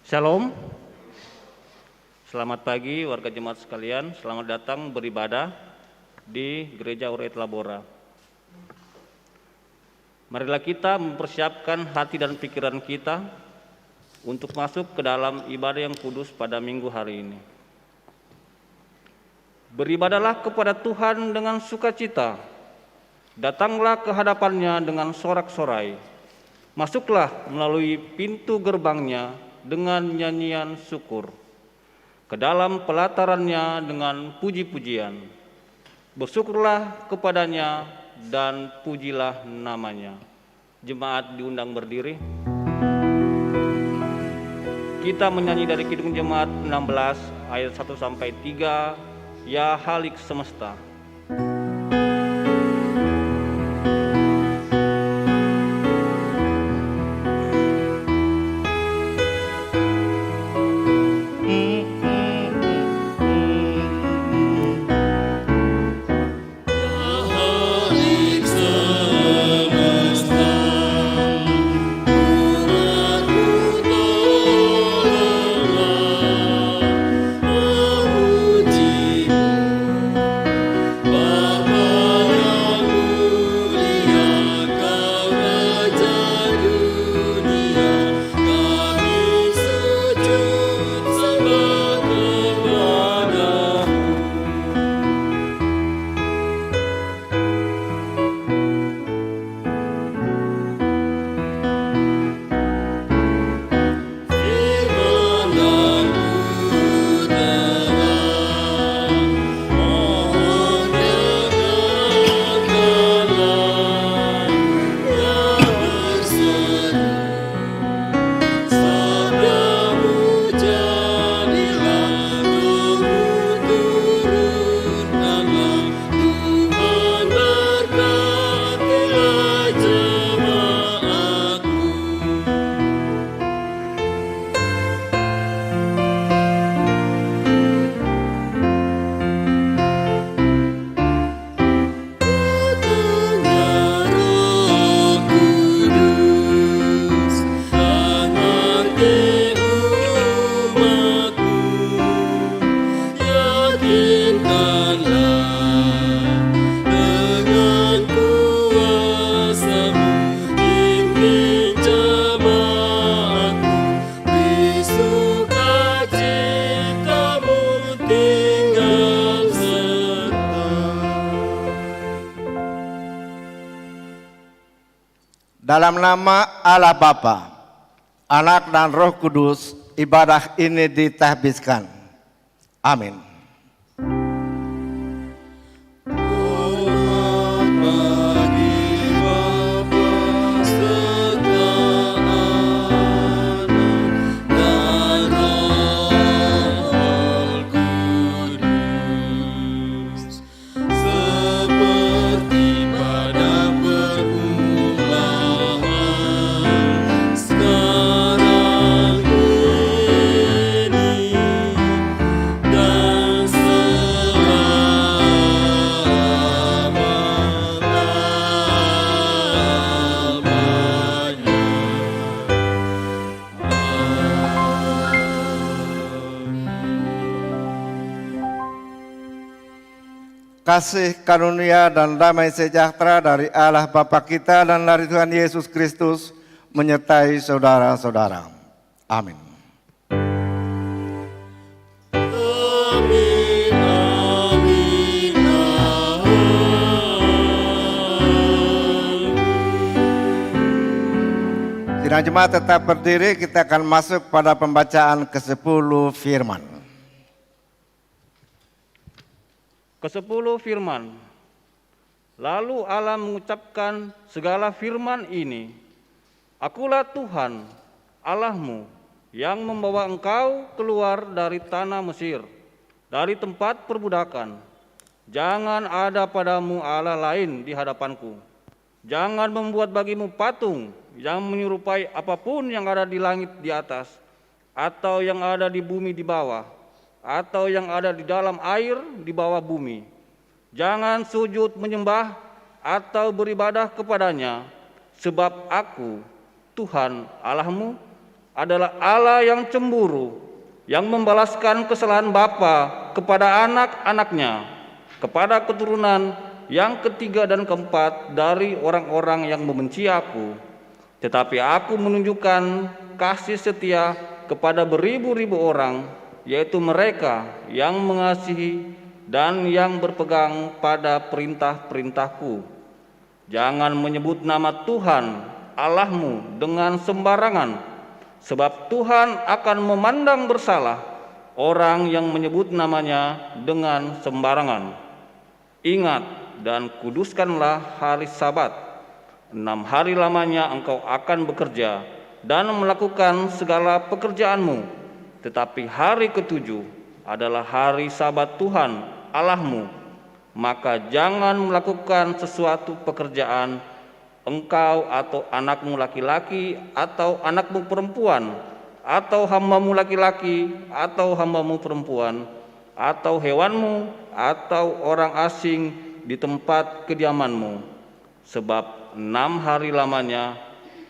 Shalom, selamat pagi warga jemaat sekalian, selamat datang beribadah di Gereja Ureit Labora. Marilah kita mempersiapkan hati dan pikiran kita untuk masuk ke dalam ibadah yang kudus pada minggu hari ini. Beribadahlah kepada Tuhan dengan sukacita, datanglah ke hadapannya dengan sorak-sorai, masuklah melalui pintu gerbangnya dengan nyanyian syukur, ke dalam pelatarannya dengan puji-pujian. Bersyukurlah kepadanya dan pujilah namanya. Jemaat diundang berdiri. Kita menyanyi dari Kidung Jemaat 16 ayat 1 sampai 3, Ya Halik Semesta. Dalam nama Allah Bapa, Anak dan Roh Kudus, ibadah ini ditahbiskan. Amin. Kasih karunia dan damai sejahtera dari Allah Bapa kita dan dari Tuhan Yesus Kristus menyertai saudara-saudara. Amin. Sidang jemaat tetap berdiri, kita akan masuk pada pembacaan ke-10 firman. Ke-10 firman. Lalu Allah mengucapkan segala firman ini, Akulah Tuhan Allahmu yang membawa engkau keluar dari tanah Mesir, dari tempat perbudakan. Jangan ada padamu Allah lain di hadapanku. Jangan membuat bagimu patung yang menyerupai apapun yang ada di langit di atas, atau yang ada di bumi di bawah, atau yang ada di dalam air di bawah bumi. Jangan sujud menyembah atau beribadah kepadanya, sebab Aku, Tuhan Allahmu, adalah Allah yang cemburu, yang membalaskan kesalahan bapa kepada anak-anaknya, kepada keturunan yang ketiga dan keempat dari orang-orang yang membenci aku. Tetapi aku menunjukkan kasih setia kepada beribu-ribu orang, yaitu mereka yang mengasihi dan yang berpegang pada perintah-perintahku. Jangan menyebut nama Tuhan Allahmu dengan sembarangan, sebab Tuhan akan memandang bersalah orang yang menyebut namanya dengan sembarangan. Ingat dan kuduskanlah hari Sabat. 6 hari lamanya engkau akan bekerja dan melakukan segala pekerjaanmu. Tetapi hari ketujuh adalah hari Sabat Tuhan Allahmu. Maka jangan melakukan sesuatu pekerjaan, engkau atau anakmu laki-laki atau anakmu perempuan, atau hambamu laki-laki atau hambamu perempuan, atau hewanmu atau orang asing di tempat kediamanmu. Sebab 6 hari lamanya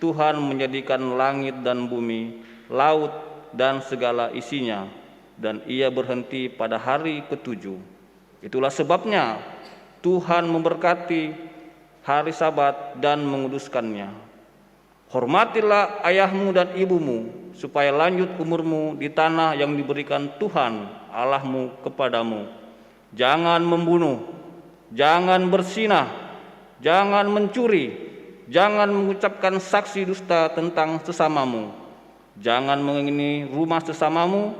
Tuhan menjadikan langit dan bumi, laut dan segala isinya, dan ia berhenti pada hari ketujuh. Itulah sebabnya Tuhan memberkati hari Sabat dan menguduskannya. Hormatilah ayahmu dan ibumu, supaya lanjut umurmu di tanah yang diberikan Tuhan Allahmu kepadamu. Jangan membunuh, jangan berzinah, jangan mencuri, jangan mengucapkan saksi dusta tentang sesamamu, jangan mengingini rumah sesamamu,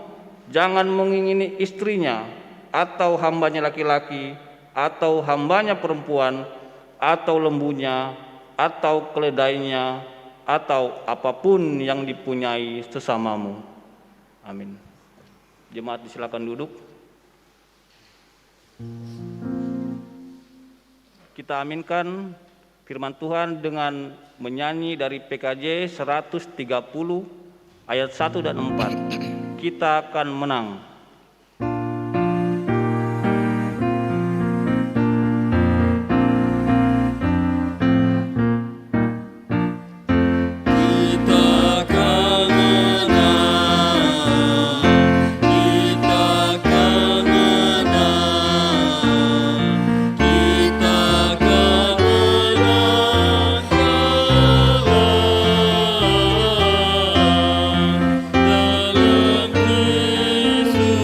jangan mengingini istrinya, atau hambanya laki-laki, atau hambanya perempuan, atau lembunya, atau keledainya, atau apapun yang dipunyai sesamamu. Amin. Jemaat silakan duduk. Kita aminkan firman Tuhan dengan menyanyi dari PKJ 130 ayat 1 dan 4. Kita akan menang. Yesus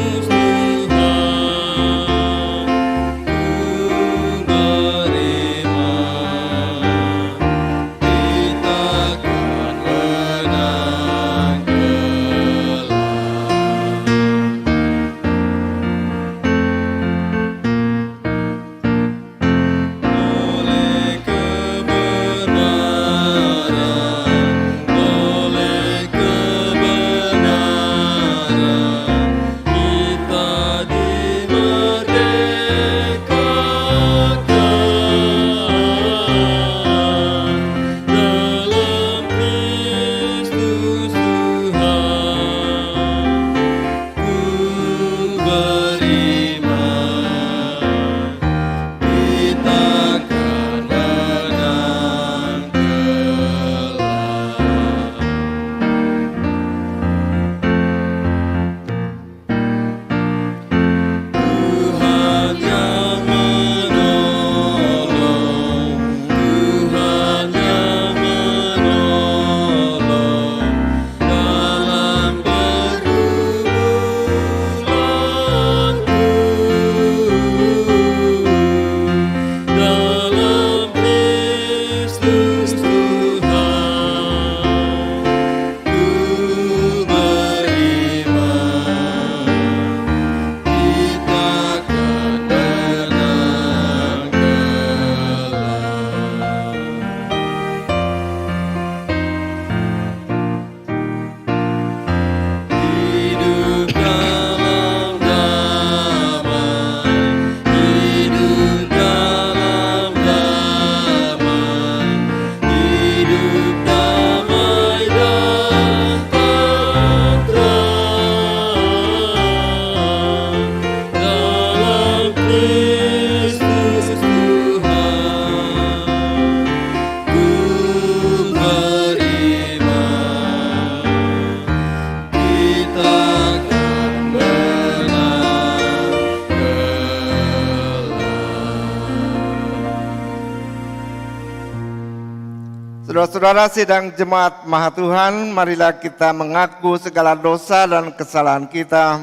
Saudara-saudara sidang jemaat Maha Tuhan, marilah kita mengaku segala dosa dan kesalahan kita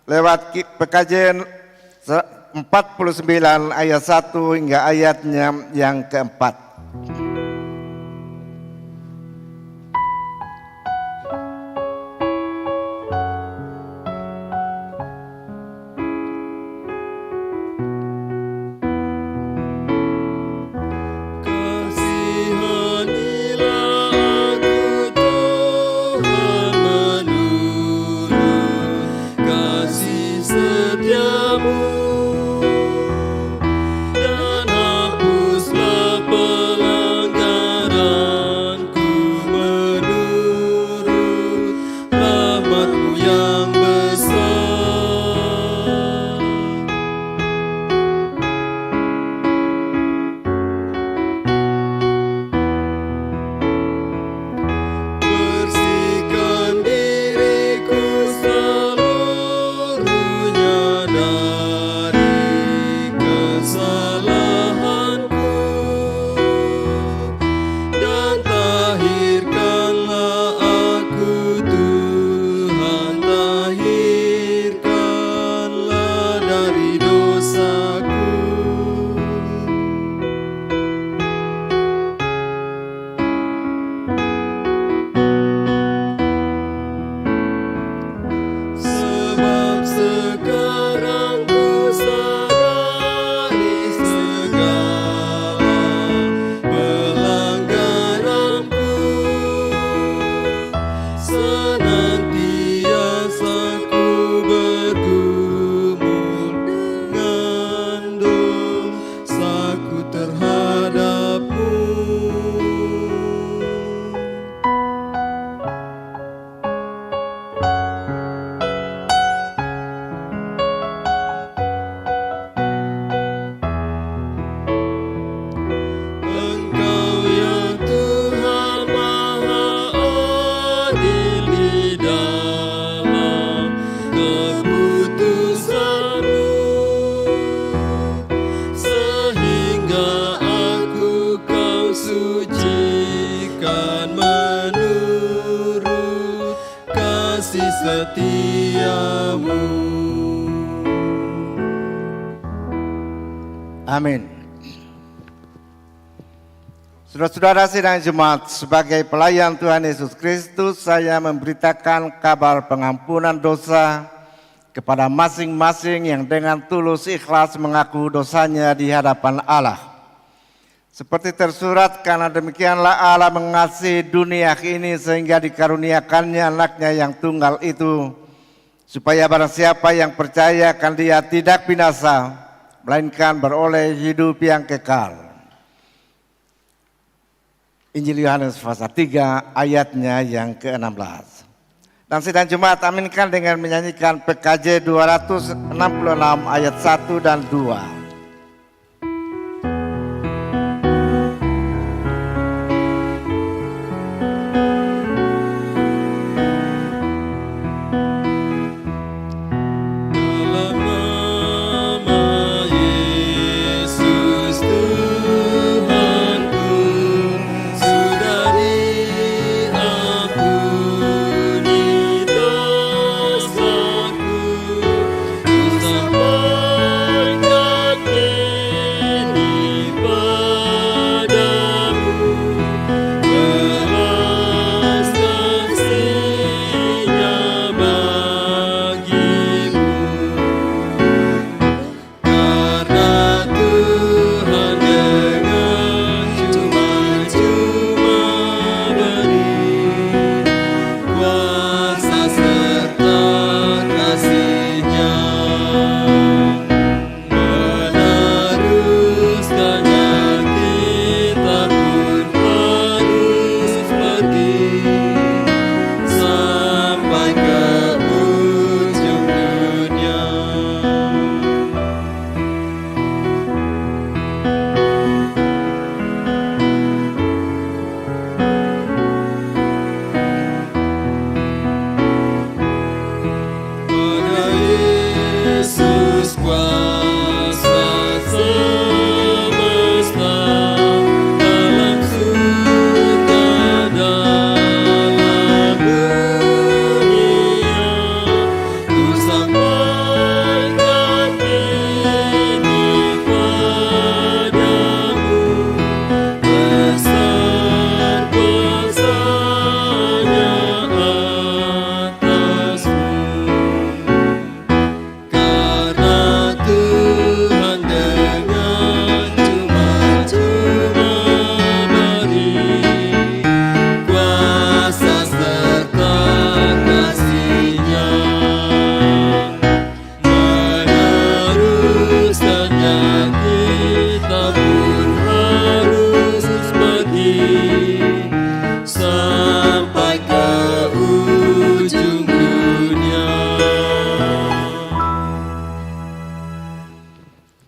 lewat PKJ 49 ayat 1 hingga ayatnya yang keempat. Amin. Saudara-saudara sidang jemaat, sebagai pelayan Tuhan Yesus Kristus, saya memberitakan kabar pengampunan dosa kepada masing-masing yang dengan tulus ikhlas mengaku dosanya di hadapan Allah. Seperti tersurat, karena demikianlah Allah mengasihi dunia ini sehingga dikaruniakannya anaknya yang tunggal itu, supaya barang siapa yang percaya akan Dia tidak binasa, melainkan beroleh hidup yang kekal. Injil Yohanes pasal 3 ayatnya yang ke-16. Dan sidang jemaat aminkan dengan menyanyikan PKJ 266 ayat 1 dan 2.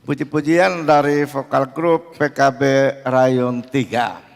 Puji-pujian dari vokal grup PKB Rayun 3.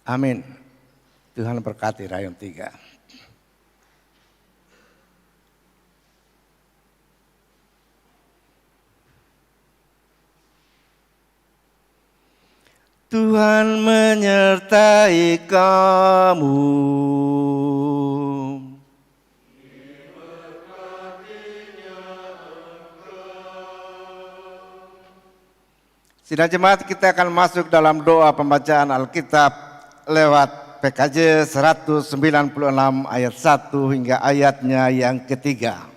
Amin. Tuhan berkati Rayon 3. Tuhan menyertai kamu. Sidang jemaat, kita akan masuk dalam doa pembacaan Alkitab lewat PKJ 196 ayat 1 hingga ayatnya yang ketiga.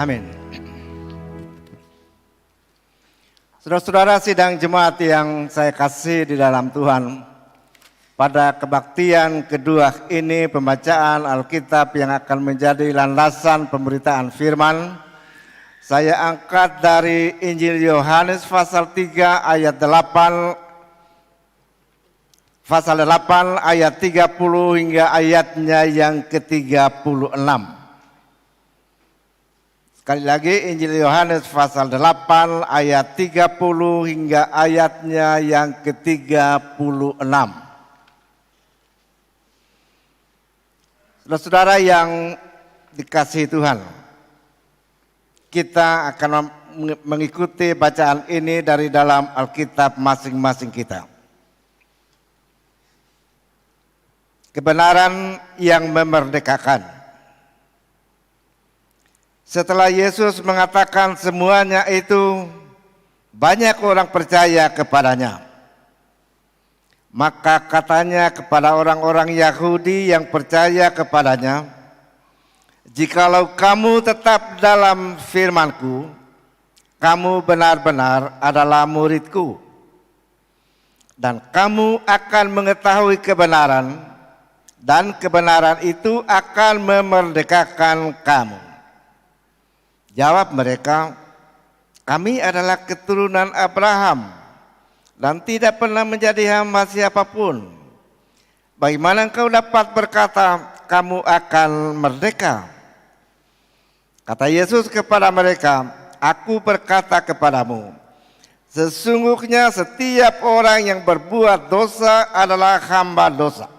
Amin. Saudara-saudara sidang jemaat yang saya kasih di dalam Tuhan, pada kebaktian kedua ini pembacaan Alkitab yang akan menjadi landasan pemberitaan firman, saya angkat dari Injil Yohanes pasal 3 ayat 8 ayat 30 hingga ayatnya yang ke-36. Sekali lagi Injil Yohanes pasal 8 ayat 30 hingga ayatnya yang ke-36. Saudara-saudara yang dikasihi Tuhan, kita akan mengikuti bacaan ini dari dalam Alkitab masing-masing kita. Kebenaran yang memerdekakan. Setelah Yesus mengatakan semuanya itu, banyak orang percaya kepadanya. Maka katanya kepada orang-orang Yahudi yang percaya kepadanya, "Jikalau kamu tetap dalam firman-Ku, kamu benar-benar adalah murid-Ku. Dan kamu akan mengetahui kebenaran, dan kebenaran itu akan memerdekakan kamu." Jawab mereka, "Kami adalah keturunan Abraham dan tidak pernah menjadi hamba siapapun. Bagaimana engkau dapat berkata, kamu akan merdeka?" Kata Yesus kepada mereka, "Aku berkata kepadamu, sesungguhnya setiap orang yang berbuat dosa adalah hamba dosa.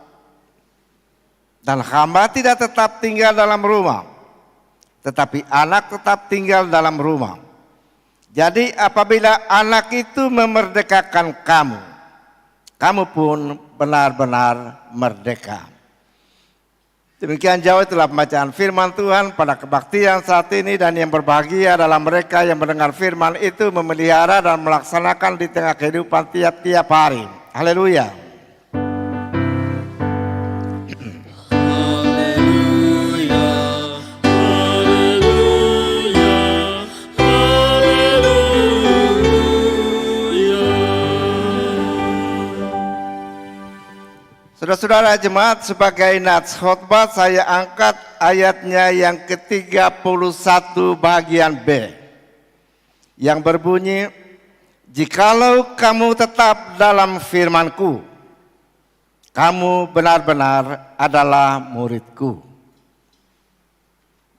Dan hamba tidak tetap tinggal dalam rumah, tetapi anak tetap tinggal dalam rumah. Jadi apabila anak itu memerdekakan kamu, kamu pun benar-benar merdeka." Demikian jauh itulah pembacaan firman Tuhan pada kebaktian saat ini, dan yang berbahagia adalah mereka yang mendengar firman itu, memelihara dan melaksanakan di tengah kehidupan tiap-tiap hari. Haleluya. Saudara-saudara jemaat, sebagai nats khotbah saya angkat ayatnya yang ke-31 bagian B yang berbunyi, "Jikalau kamu tetap dalam firman-Ku, kamu benar-benar adalah murid-Ku."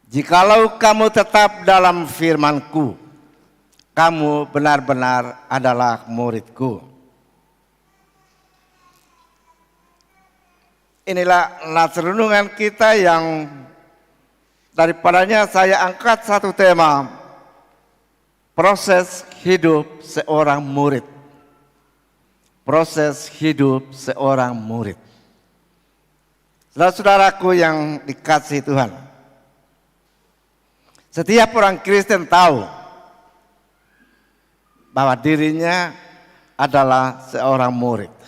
Jikalau kamu tetap dalam firman-Ku, kamu benar-benar adalah murid-Ku. Inilah nats renungan kita yang daripadanya saya angkat satu tema, proses hidup seorang murid. Proses hidup seorang murid. Saudara-saudaraku yang dikasihi Tuhan, setiap orang Kristen tahu bahwa dirinya adalah seorang murid.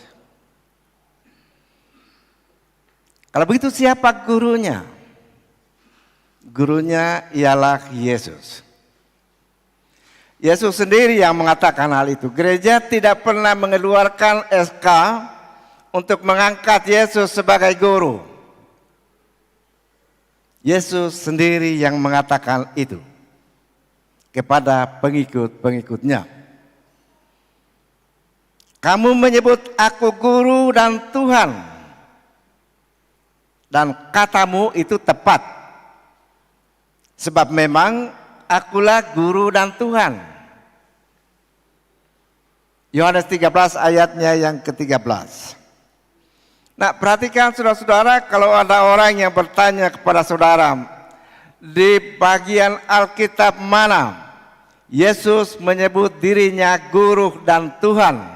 Kalau begitu siapa gurunya? Gurunya ialah Yesus. Yesus sendiri yang mengatakan hal itu. Gereja tidak pernah mengeluarkan SK untuk mengangkat Yesus sebagai guru. Yesus sendiri yang mengatakan itu kepada pengikut-pengikutnya. "Kamu menyebut aku guru dan Tuhan, dan katamu itu tepat, sebab memang akulah guru dan Tuhan." Yohanes 13 ayatnya yang ke-13. Nah, perhatikan saudara-saudara, kalau ada orang yang bertanya kepada saudara, di bagian Alkitab mana Yesus menyebut dirinya guru dan Tuhan?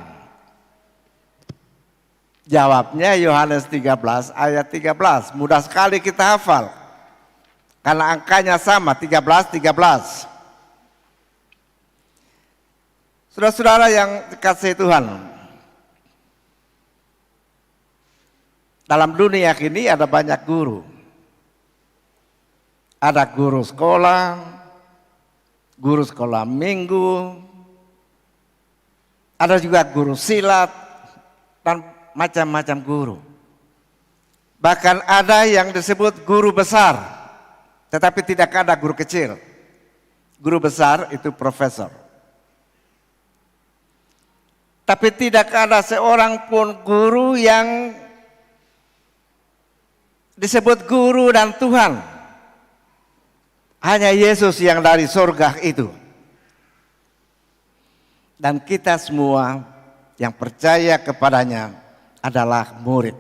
Jawabnya Yohanes 13 ayat 13. Mudah sekali kita hafal, karena angkanya sama, 13. Saudara-saudara yang dikasihi Tuhan, dalam dunia ini ada banyak guru. Ada guru sekolah minggu, ada juga guru silat, dan macam-macam guru. Bahkan ada yang disebut guru besar, tetapi tidak ada guru kecil. Guru besar itu profesor. Tapi tidak ada seorang pun guru yang disebut guru dan Tuhan. Hanya Yesus yang dari surga itu. Dan kita semua yang percaya kepadanya adalah murid.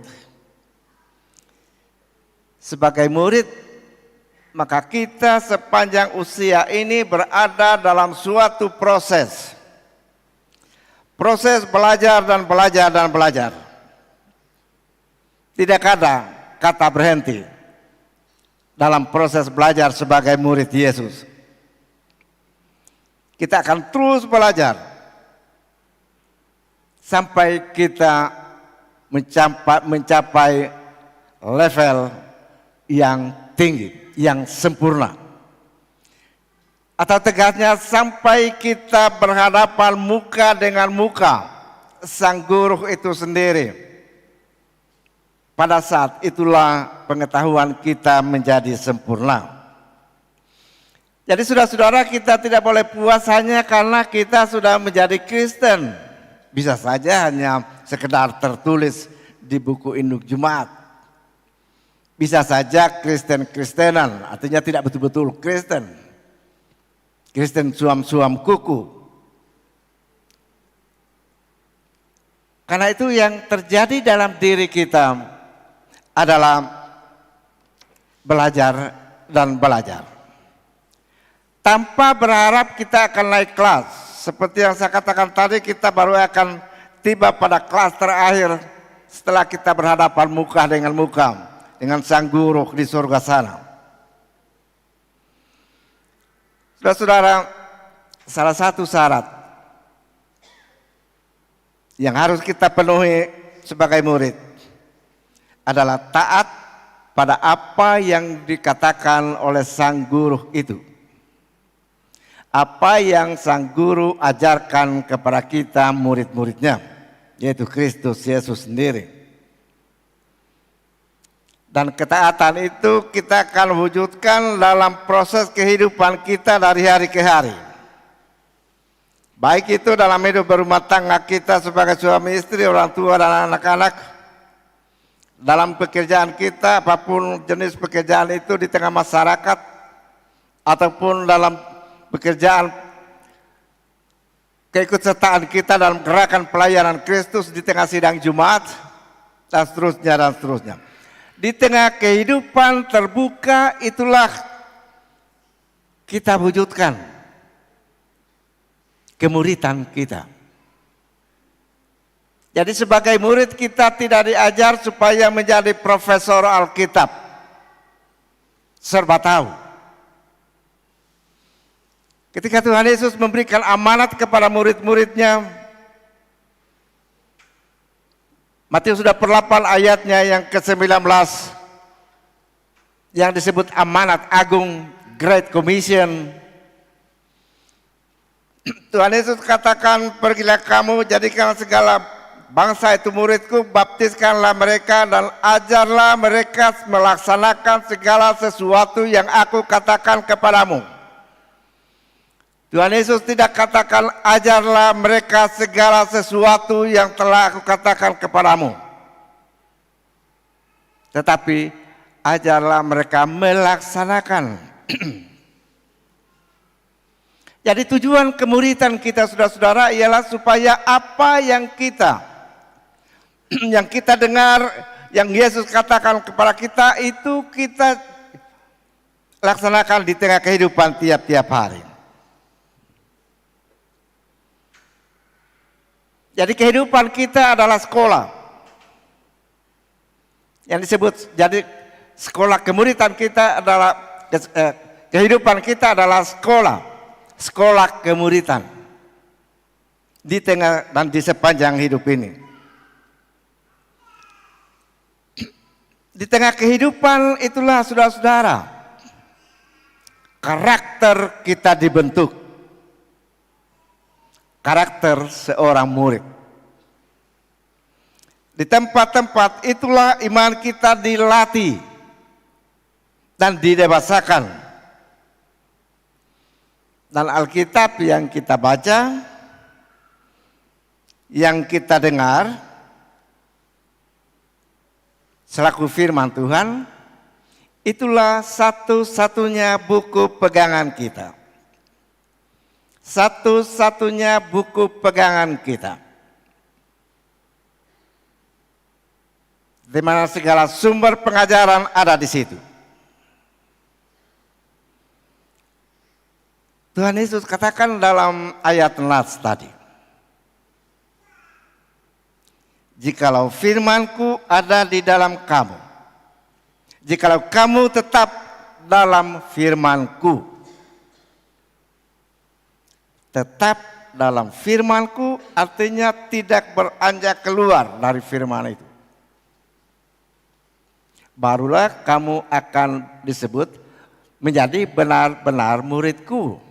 Sebagai murid, maka kita sepanjang usia ini berada dalam suatu proses. Proses belajar dan belajar dan belajar. Tidak ada kata berhenti dalam proses belajar sebagai murid Yesus. Kita akan terus belajar sampai kita mencapai level yang tinggi, yang sempurna. Atau tegasnya sampai kita berhadapan muka dengan muka Sang Guru itu sendiri. Pada saat itulah pengetahuan kita menjadi sempurna. Jadi saudara-saudara, kita tidak boleh puas hanya karena kita sudah menjadi Kristen. Bisa saja hanya sekedar tertulis di buku induk Jemaat. Bisa saja Kristen-Kristenan, artinya tidak betul-betul Kristen. Kristen suam-suam kuku. Karena itu yang terjadi dalam diri kita adalah belajar dan belajar. Tanpa berharap kita akan naik kelas. Seperti yang saya katakan tadi, kita baru akan tiba pada kelas terakhir setelah kita berhadapan muka dengan muka dengan Sang Guru di surga sana. Saudara-saudara, salah satu syarat yang harus kita penuhi sebagai murid adalah taat pada apa yang dikatakan oleh Sang Guru itu. Apa yang Sang Guru ajarkan kepada kita murid-muridnya, yaitu Kristus Yesus sendiri. Dan ketaatan itu kita akan wujudkan dalam proses kehidupan kita dari hari ke hari. Baik itu dalam hidup berumah tangga kita sebagai suami istri, orang tua dan anak-anak. Dalam pekerjaan kita, apapun jenis pekerjaan itu di tengah masyarakat, ataupun dalam pekerjaan keikutsertaan kita dalam gerakan pelayanan Kristus di tengah sidang Jumat, dan seterusnya dan seterusnya. Di tengah kehidupan terbuka itulah kita wujudkan kemuridan kita. Jadi sebagai murid kita tidak diajar supaya menjadi profesor Alkitab, serba tahu. Ketika Tuhan Yesus memberikan amanat kepada murid-muridnya, Matius 28 ayatnya yang ke-19, yang disebut amanat agung, Great Commission. Tuhan Yesus katakan, pergilah kamu, jadikan segala bangsa itu muridku, baptiskanlah mereka dan ajarlah mereka melaksanakan segala sesuatu yang aku katakan kepadamu. Tuhan Yesus tidak katakan ajarlah mereka segala sesuatu yang telah aku katakan kepadamu. Tetapi ajarlah mereka melaksanakan. Jadi tujuan kemuridan kita saudara-saudara ialah supaya apa yang kita dengar, yang Yesus katakan kepada kita itu kita laksanakan di tengah kehidupan tiap-tiap hari. Jadi kehidupan kita adalah sekolah. Yang disebut jadi sekolah kemuridan kita adalah kehidupan kita adalah sekolah kemuridan di tengah dan di sepanjang hidup ini. Di tengah kehidupan itulah saudara-saudara, karakter kita dibentuk. Karakter seorang murid. Di tempat-tempat itulah iman kita dilatih dan didewasakan. Dan Alkitab yang kita baca, yang kita dengar, selaku firman Tuhan, itulah satu-satunya buku pegangan kita. Satu-satunya buku pegangan kita. Di mana segala sumber pengajaran ada di situ. Tuhan Yesus katakan dalam ayat Nas tadi, jikalau firman-Ku ada di dalam kamu, jikalau kamu tetap dalam firman-Ku, tetap dalam firman-Ku artinya tidak beranjak keluar dari firman itu. Barulah kamu akan disebut menjadi benar-benar murid-Ku.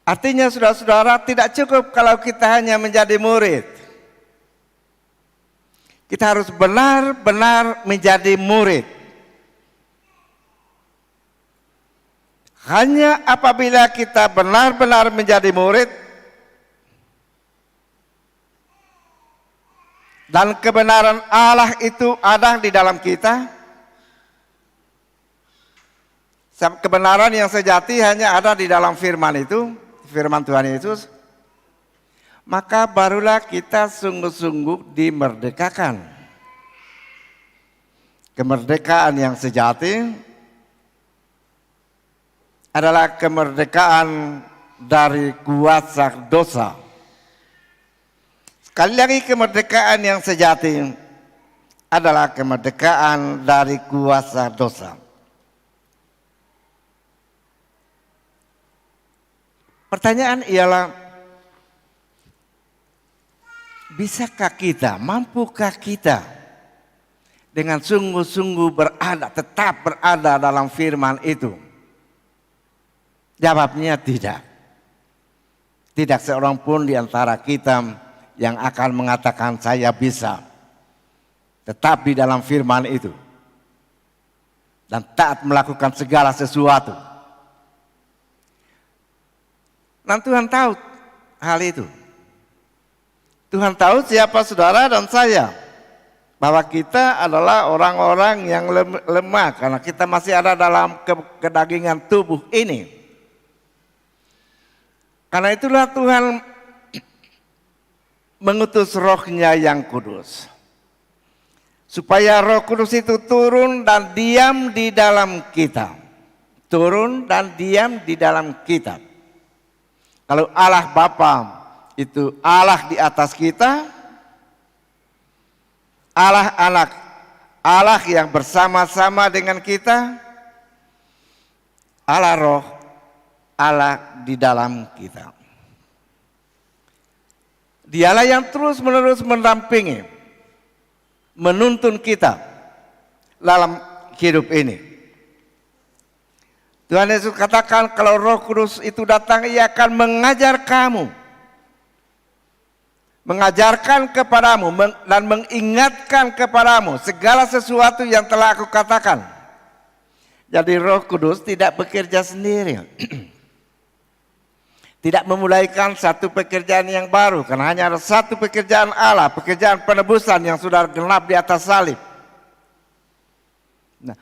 Artinya saudara-saudara, tidak cukup kalau kita hanya menjadi murid. Kita harus benar-benar menjadi murid. Hanya apabila kita benar-benar menjadi murid dan kebenaran Allah itu ada di dalam kita, kebenaran yang sejati hanya ada di dalam firman itu, firman Tuhan Yesus, maka barulah kita sungguh-sungguh dimerdekakan. Kemerdekaan yang sejati adalah kemerdekaan dari kuasa dosa. Sekali lagi, kemerdekaan yang sejati adalah kemerdekaan dari kuasa dosa. Pertanyaan ialah, bisakah kita, mampukah kita dengan sungguh-sungguh tetap berada dalam firman itu? Jawabnya tidak. Tidak seorang pun di antara kita yang akan mengatakan saya bisa tetap di dalam firman itu dan taat melakukan segala sesuatu. Dan Tuhan tahu hal itu. Tuhan tahu siapa saudara dan saya, bahwa kita adalah orang-orang yang lemah karena kita masih ada dalam kedagingan tubuh ini. Karena itulah Tuhan mengutus Roh-Nya yang kudus, supaya Roh Kudus itu turun dan diam di dalam kita. Turun dan diam di dalam kita. Kalau Allah Bapa itu Allah di atas kita, Allah Anak, Allah yang bersama-sama dengan kita, Allah Roh, Allah di dalam kita. Dialah yang terus-menerus mendampingi, menuntun kita dalam hidup ini. Tuhan Yesus katakan kalau Roh Kudus itu datang, Ia akan mengajar kamu, mengajarkan kepadamu dan mengingatkan kepadamu segala sesuatu yang telah aku katakan. Jadi Roh Kudus tidak bekerja sendiri. Tidak memulaikan satu pekerjaan yang baru, karena hanya ada satu pekerjaan Allah, pekerjaan penebusan yang sudah genap di atas salib. Nah,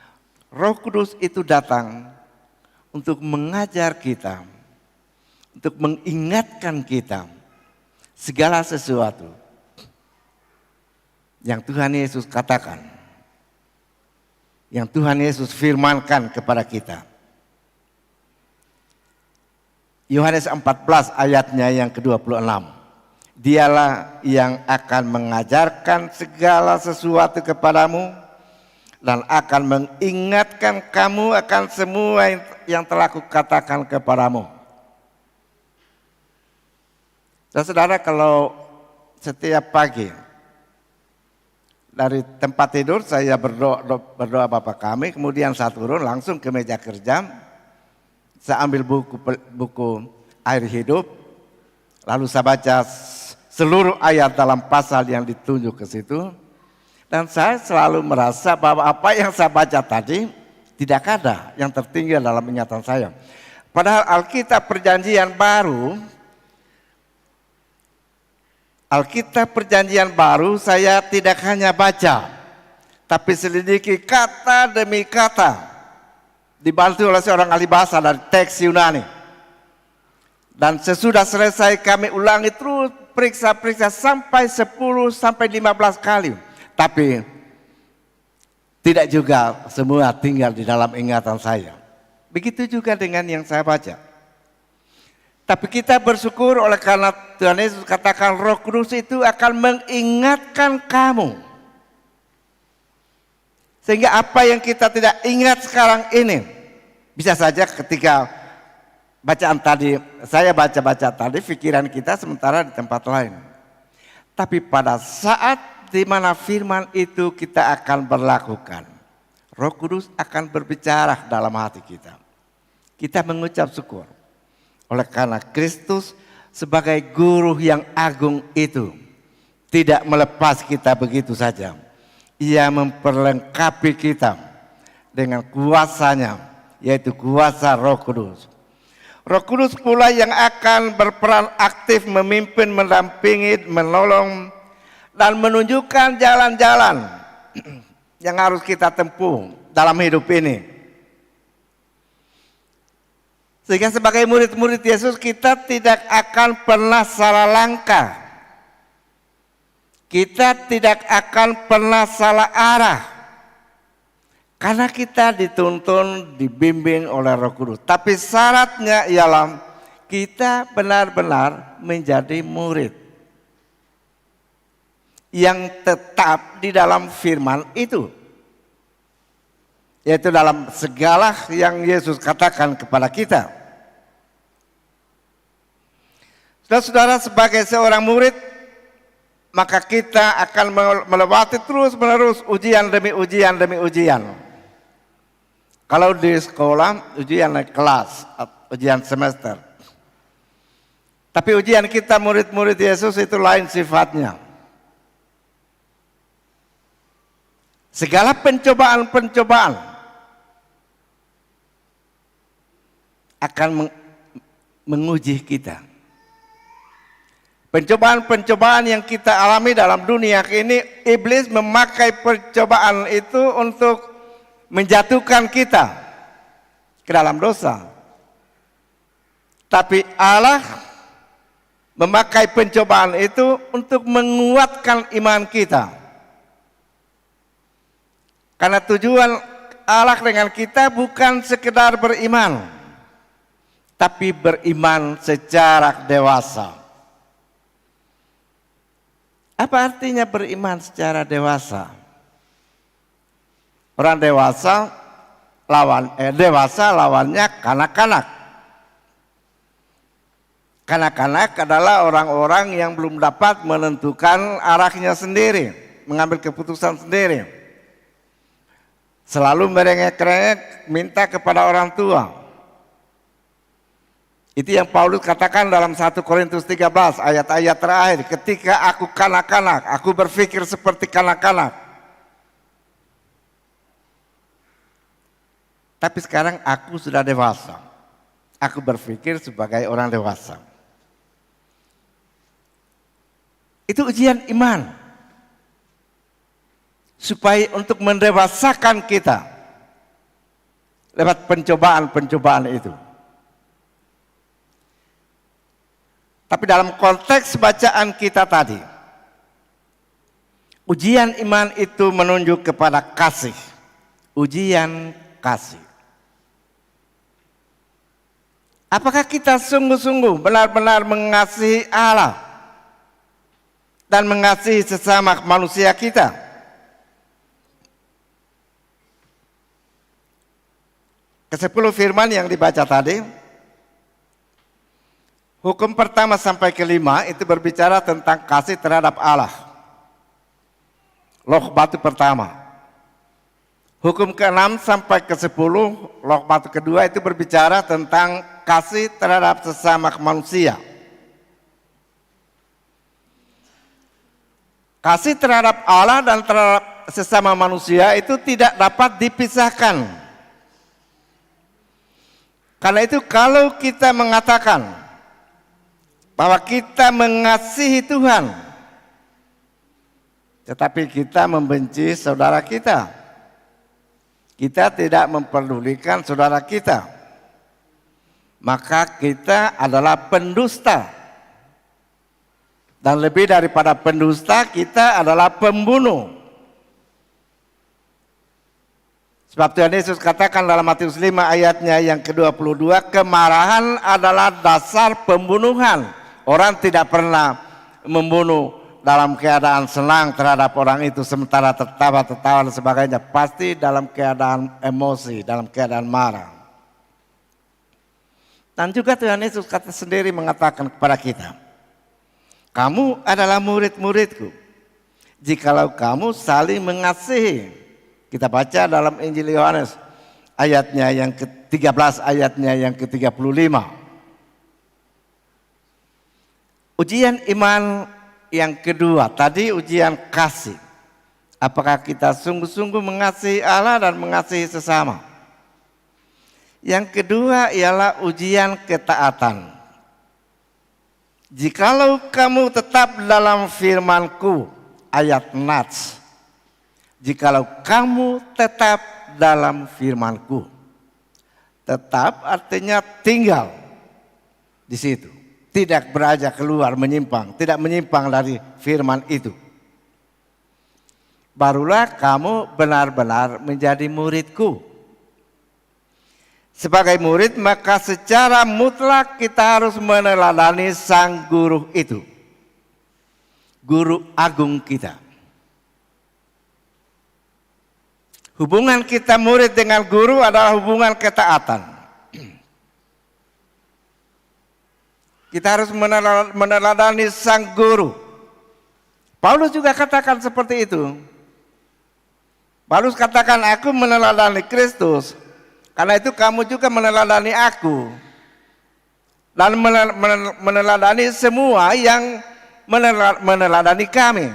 Roh Kudus itu datang untuk mengajar kita, untuk mengingatkan kita segala sesuatu yang Tuhan Yesus katakan, yang Tuhan Yesus firmankan kepada kita. Yohanes 14 ayatnya yang ke-26. Dialah yang akan mengajarkan segala sesuatu kepadamu dan akan mengingatkan kamu akan semua yang telah kukatakan kepadamu. Saudara, kalau setiap pagi dari tempat tidur saya berdoa Bapa kami, kemudian saya turun langsung ke meja kerja. Saya ambil buku air hidup, lalu saya baca seluruh ayat dalam pasal yang ditunjuk ke situ. Dan saya selalu merasa bahwa apa yang saya baca tadi tidak ada yang tertinggal dalam ingatan saya. Padahal Alkitab Perjanjian Baru saya tidak hanya baca, tapi selidiki kata demi kata, dibantu oleh seorang ahli bahasa dari teks Yunani. Dan sesudah selesai kami ulangi terus periksa-periksa sampai 10 sampai 15 kali. Tapi tidak juga semua tinggal di dalam ingatan saya. Begitu juga dengan yang saya baca. Tapi kita bersyukur oleh karena Tuhan Yesus katakan Roh Kudus itu akan mengingatkan kamu. Sehingga apa yang kita tidak ingat sekarang ini, bisa saja ketika bacaan tadi, saya baca-baca tadi, pikiran kita sementara di tempat lain. Tapi pada saat di mana firman itu kita akan berlakukan, Roh Kudus akan berbicara dalam hati kita. Kita mengucap syukur. Oleh karena Kristus sebagai guru yang agung itu tidak melepas kita begitu saja. Ia memperlengkapi kita dengan kuasanya, yaitu kuasa Roh Kudus. Roh Kudus pula yang akan berperan aktif memimpin, mendampingi, menolong, dan menunjukkan jalan-jalan yang harus kita tempuh dalam hidup ini. Sehingga sebagai murid-murid Yesus kita tidak akan pernah salah langkah. Kita tidak akan pernah salah arah. Karena kita dituntun, dibimbing oleh Roh Kudus. Tapi syaratnya ialah kita benar-benar menjadi murid yang tetap di dalam firman itu. Yaitu dalam segala yang Yesus katakan kepada kita. Saudara, sebagai seorang murid, maka kita akan melewati terus-menerus ujian demi ujian demi ujian. Kalau di sekolah, ujian kelas, ujian semester. Tapi ujian kita murid-murid Yesus itu lain sifatnya. Segala pencobaan-pencobaan akan menguji kita. Pencobaan-pencobaan yang kita alami dalam dunia ini, iblis memakai percobaan itu untuk menjatuhkan kita ke dalam dosa. Tapi Allah memakai pencobaan itu untuk menguatkan iman kita. Karena tujuan Allah dengan kita bukan sekedar beriman, tapi beriman secara dewasa. Apa artinya beriman secara dewasa? Orang dewasa lawannya kanak-kanak. Kanak-kanak adalah orang-orang yang belum dapat menentukan arahnya sendiri, mengambil keputusan sendiri. Selalu merengek-rengek minta kepada orang tua. Itu yang Paulus katakan dalam 1 Korintus 13 ayat-ayat terakhir. Ketika aku kanak-kanak, aku berpikir seperti kanak-kanak. Tapi sekarang aku sudah dewasa. Aku berpikir sebagai orang dewasa. Itu ujian iman. Supaya untuk mendewasakan kita. Lewat pencobaan-pencobaan itu. Tapi dalam konteks bacaan kita tadi, ujian iman itu menunjuk kepada kasih. Ujian kasih. Apakah kita sungguh-sungguh benar-benar mengasihi Allah dan mengasihi sesama manusia kita? Ke-10 firman yang dibaca tadi, hukum pertama sampai ke-5 itu berbicara tentang kasih terhadap Allah. Loh batu pertama. Hukum ke-6 sampai ke-10, loh batu kedua itu berbicara tentang kasih terhadap sesama manusia. Kasih terhadap Allah dan terhadap sesama manusia itu tidak dapat dipisahkan. Karena itu kalau kita mengatakan bahwa kita mengasihi Tuhan, tetapi kita membenci saudara kita. Kita tidak memperdulikan saudara kita. Maka kita adalah pendusta. Dan lebih daripada pendusta, kita adalah pembunuh. Sebab Tuhan Yesus katakan dalam Matius 5 ayatnya yang ke-22, kemarahan adalah dasar pembunuhan. Orang tidak pernah membunuh dalam keadaan senang terhadap orang itu, sementara tertawa dan sebagainya. Pasti dalam keadaan emosi, dalam keadaan marah. Dan juga Tuhan Yesus kata sendiri mengatakan kepada kita, kamu adalah murid-muridku jikalau kamu saling mengasihi. Kita baca dalam Injil Yohanes ayatnya yang ke-13, ayatnya yang ke-35. Ujian iman yang kedua, tadi ujian kasih. Apakah kita sungguh-sungguh mengasihi Allah dan mengasihi sesama? Yang kedua ialah ujian ketaatan. Jikalau kamu tetap dalam firman-Ku, ayat Nats. Jikalau kamu tetap dalam firman-Ku. Tetap artinya tinggal di situ. Tidak beranjak keluar menyimpang, tidak menyimpang dari firman itu. Barulah kamu benar-benar menjadi murid-Ku. Sebagai murid maka secara mutlak kita harus meneladani sang guru itu. Guru agung kita. Hubungan kita murid dengan guru adalah hubungan ketaatan. Kita harus meneladani sang guru. Paulus juga katakan seperti itu. Paulus katakan, aku meneladani Kristus, karena itu kamu juga meneladani aku. Dan meneladani semua yang meneladani kami.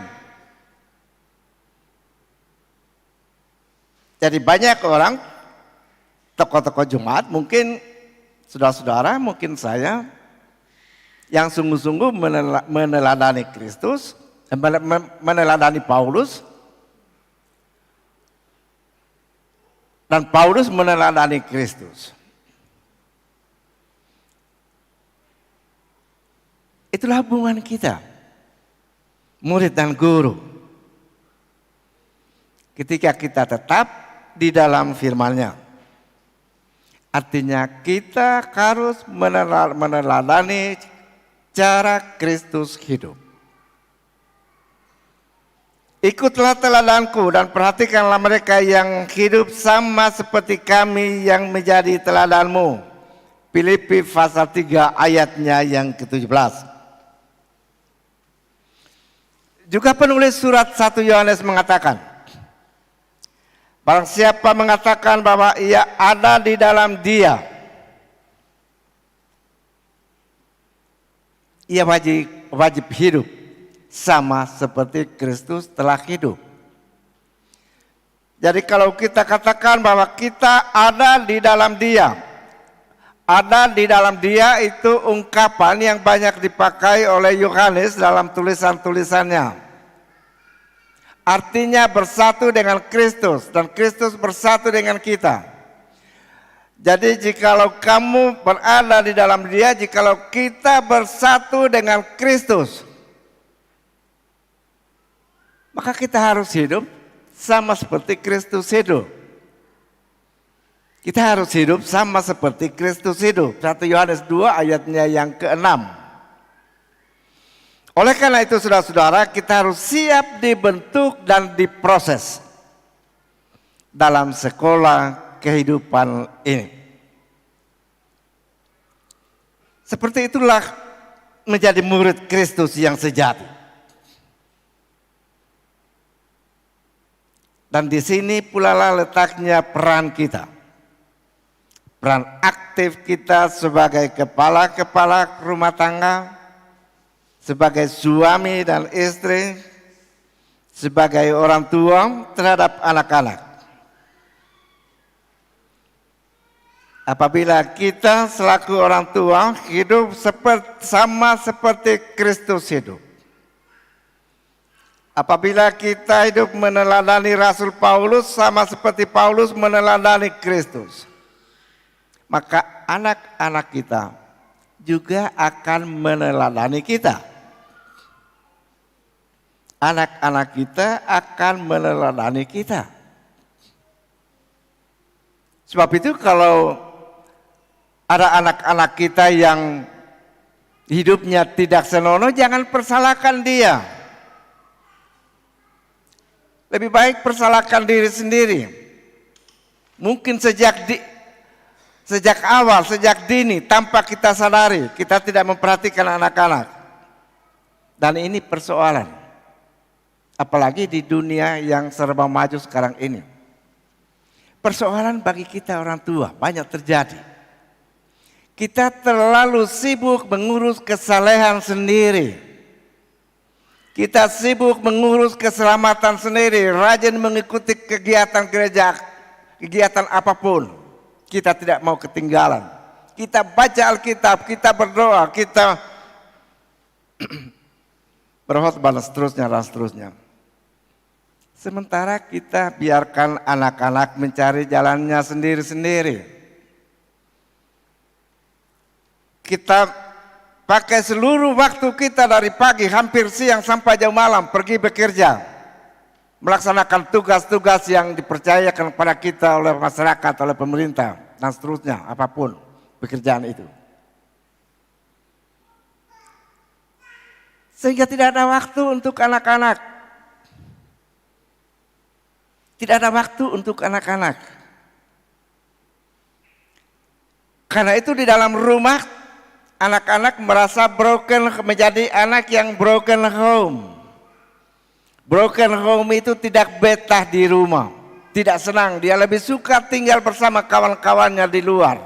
Jadi banyak orang, tokoh-tokoh Jumat, mungkin saudara-saudara, mungkin saya, yang sungguh-sungguh meneladani Kristus, meneladani Paulus, dan Paulus meneladani Kristus. Itulah hubungan kita, murid dan guru. Ketika kita tetap di dalam firman-Nya, artinya kita harus meneladani cara Kristus hidup. Ikutlah teladanku dan perhatikanlah mereka yang hidup sama seperti kami yang menjadi teladanmu. Filipi pasal 3 ayatnya yang ke-17. Juga penulis surat 1 Yohanes mengatakan, barang siapa mengatakan bahwa ia ada di dalam Dia, ia wajib hidup sama seperti Kristus telah hidup. Jadi kalau kita katakan bahwa kita ada di dalam Dia, ada di dalam Dia itu ungkapan yang banyak dipakai oleh Yohanes dalam tulisan-tulisannya. Artinya bersatu dengan Kristus dan Kristus bersatu dengan kita. Jadi jikalau kamu berada di dalam Dia, jikalau kita bersatu dengan Kristus, maka kita harus hidup sama seperti Kristus hidup. Kita harus hidup sama seperti Kristus hidup. 1 Yohanes 2 ayatnya yang ke-6. Oleh karena itu saudara-saudara, kita harus siap dibentuk dan diproses dalam sekolah kehidupan ini. Seperti itulah menjadi murid Kristus yang sejati. Dan di sini pula letaknya peran kita. Peran aktif kita sebagai kepala-kepala rumah tangga, sebagai suami dan istri, sebagai orang tua terhadap anak-anak. Apabila kita selaku orang tua hidup sama seperti Kristus hidup, Apabila kita hidup meneladani Rasul Paulus sama seperti Paulus meneladani Kristus, maka anak-anak kita juga akan meneladani kita. Anak-anak kita akan meneladani kita. Sebab itu kalau ada anak-anak kita yang hidupnya tidak senonoh, jangan persalahkan dia. Lebih baik persalahkan diri sendiri. Mungkin sejak awal, sejak dini, tanpa kita sadari, kita tidak memperhatikan anak-anak. Dan ini persoalan. Apalagi di dunia yang serba maju sekarang ini. Persoalan bagi kita orang tua banyak terjadi. Kita terlalu sibuk mengurus kesalehan sendiri. Kita sibuk mengurus keselamatan sendiri, rajin mengikuti kegiatan gereja, kegiatan apapun. Kita tidak mau ketinggalan. Kita baca Alkitab, kita berdoa, kita berkhotbah dan seterusnya. Sementara kita biarkan anak-anak mencari jalannya sendiri-sendiri. Kita pakai seluruh waktu kita dari pagi hampir siang sampai jam malam pergi bekerja. Melaksanakan tugas-tugas yang dipercayakan kepada kita oleh masyarakat, oleh pemerintah dan seterusnya, apapun pekerjaan itu. Sehingga tidak ada waktu untuk anak-anak. Tidak ada waktu untuk anak-anak. Karena itu di dalam rumah anak-anak merasa broken, menjadi anak yang broken home. Broken home itu tidak betah di rumah, tidak senang. Dia lebih suka tinggal bersama kawan-kawannya di luar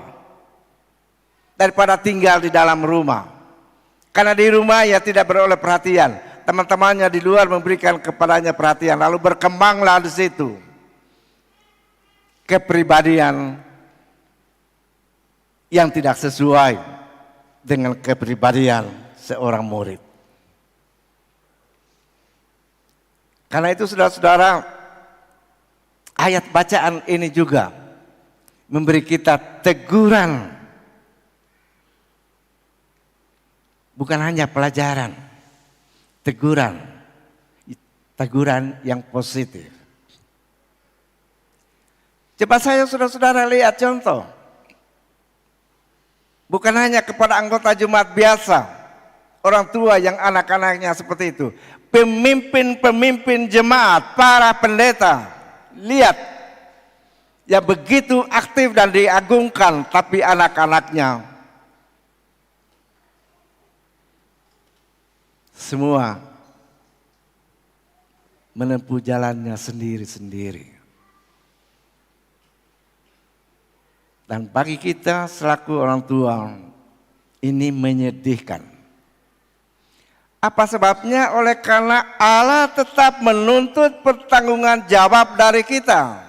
daripada tinggal di dalam rumah. Karena di rumah ia tidak beroleh perhatian. Teman-temannya di luar memberikan kepadanya perhatian, lalu berkembanglah di situ kepribadian yang tidak sesuai dengan kepribadian seorang murid. Karena itu saudara-saudara, ayat bacaan ini juga memberi kita teguran. Bukan hanya pelajaran, teguran yang positif. Coba saya saudara-saudara lihat contoh. Bukan hanya kepada anggota jemaat biasa, orang tua yang anak-anaknya seperti itu. Pemimpin-pemimpin jemaat, para pendeta, lihat. Ya begitu aktif dan diagungkan, tapi anak-anaknya semua menempuh jalannya sendiri-sendiri. Dan bagi kita selaku orang tua, ini menyedihkan. Apa sebabnya? Oleh karena Allah tetap menuntut pertanggungan jawab dari kita.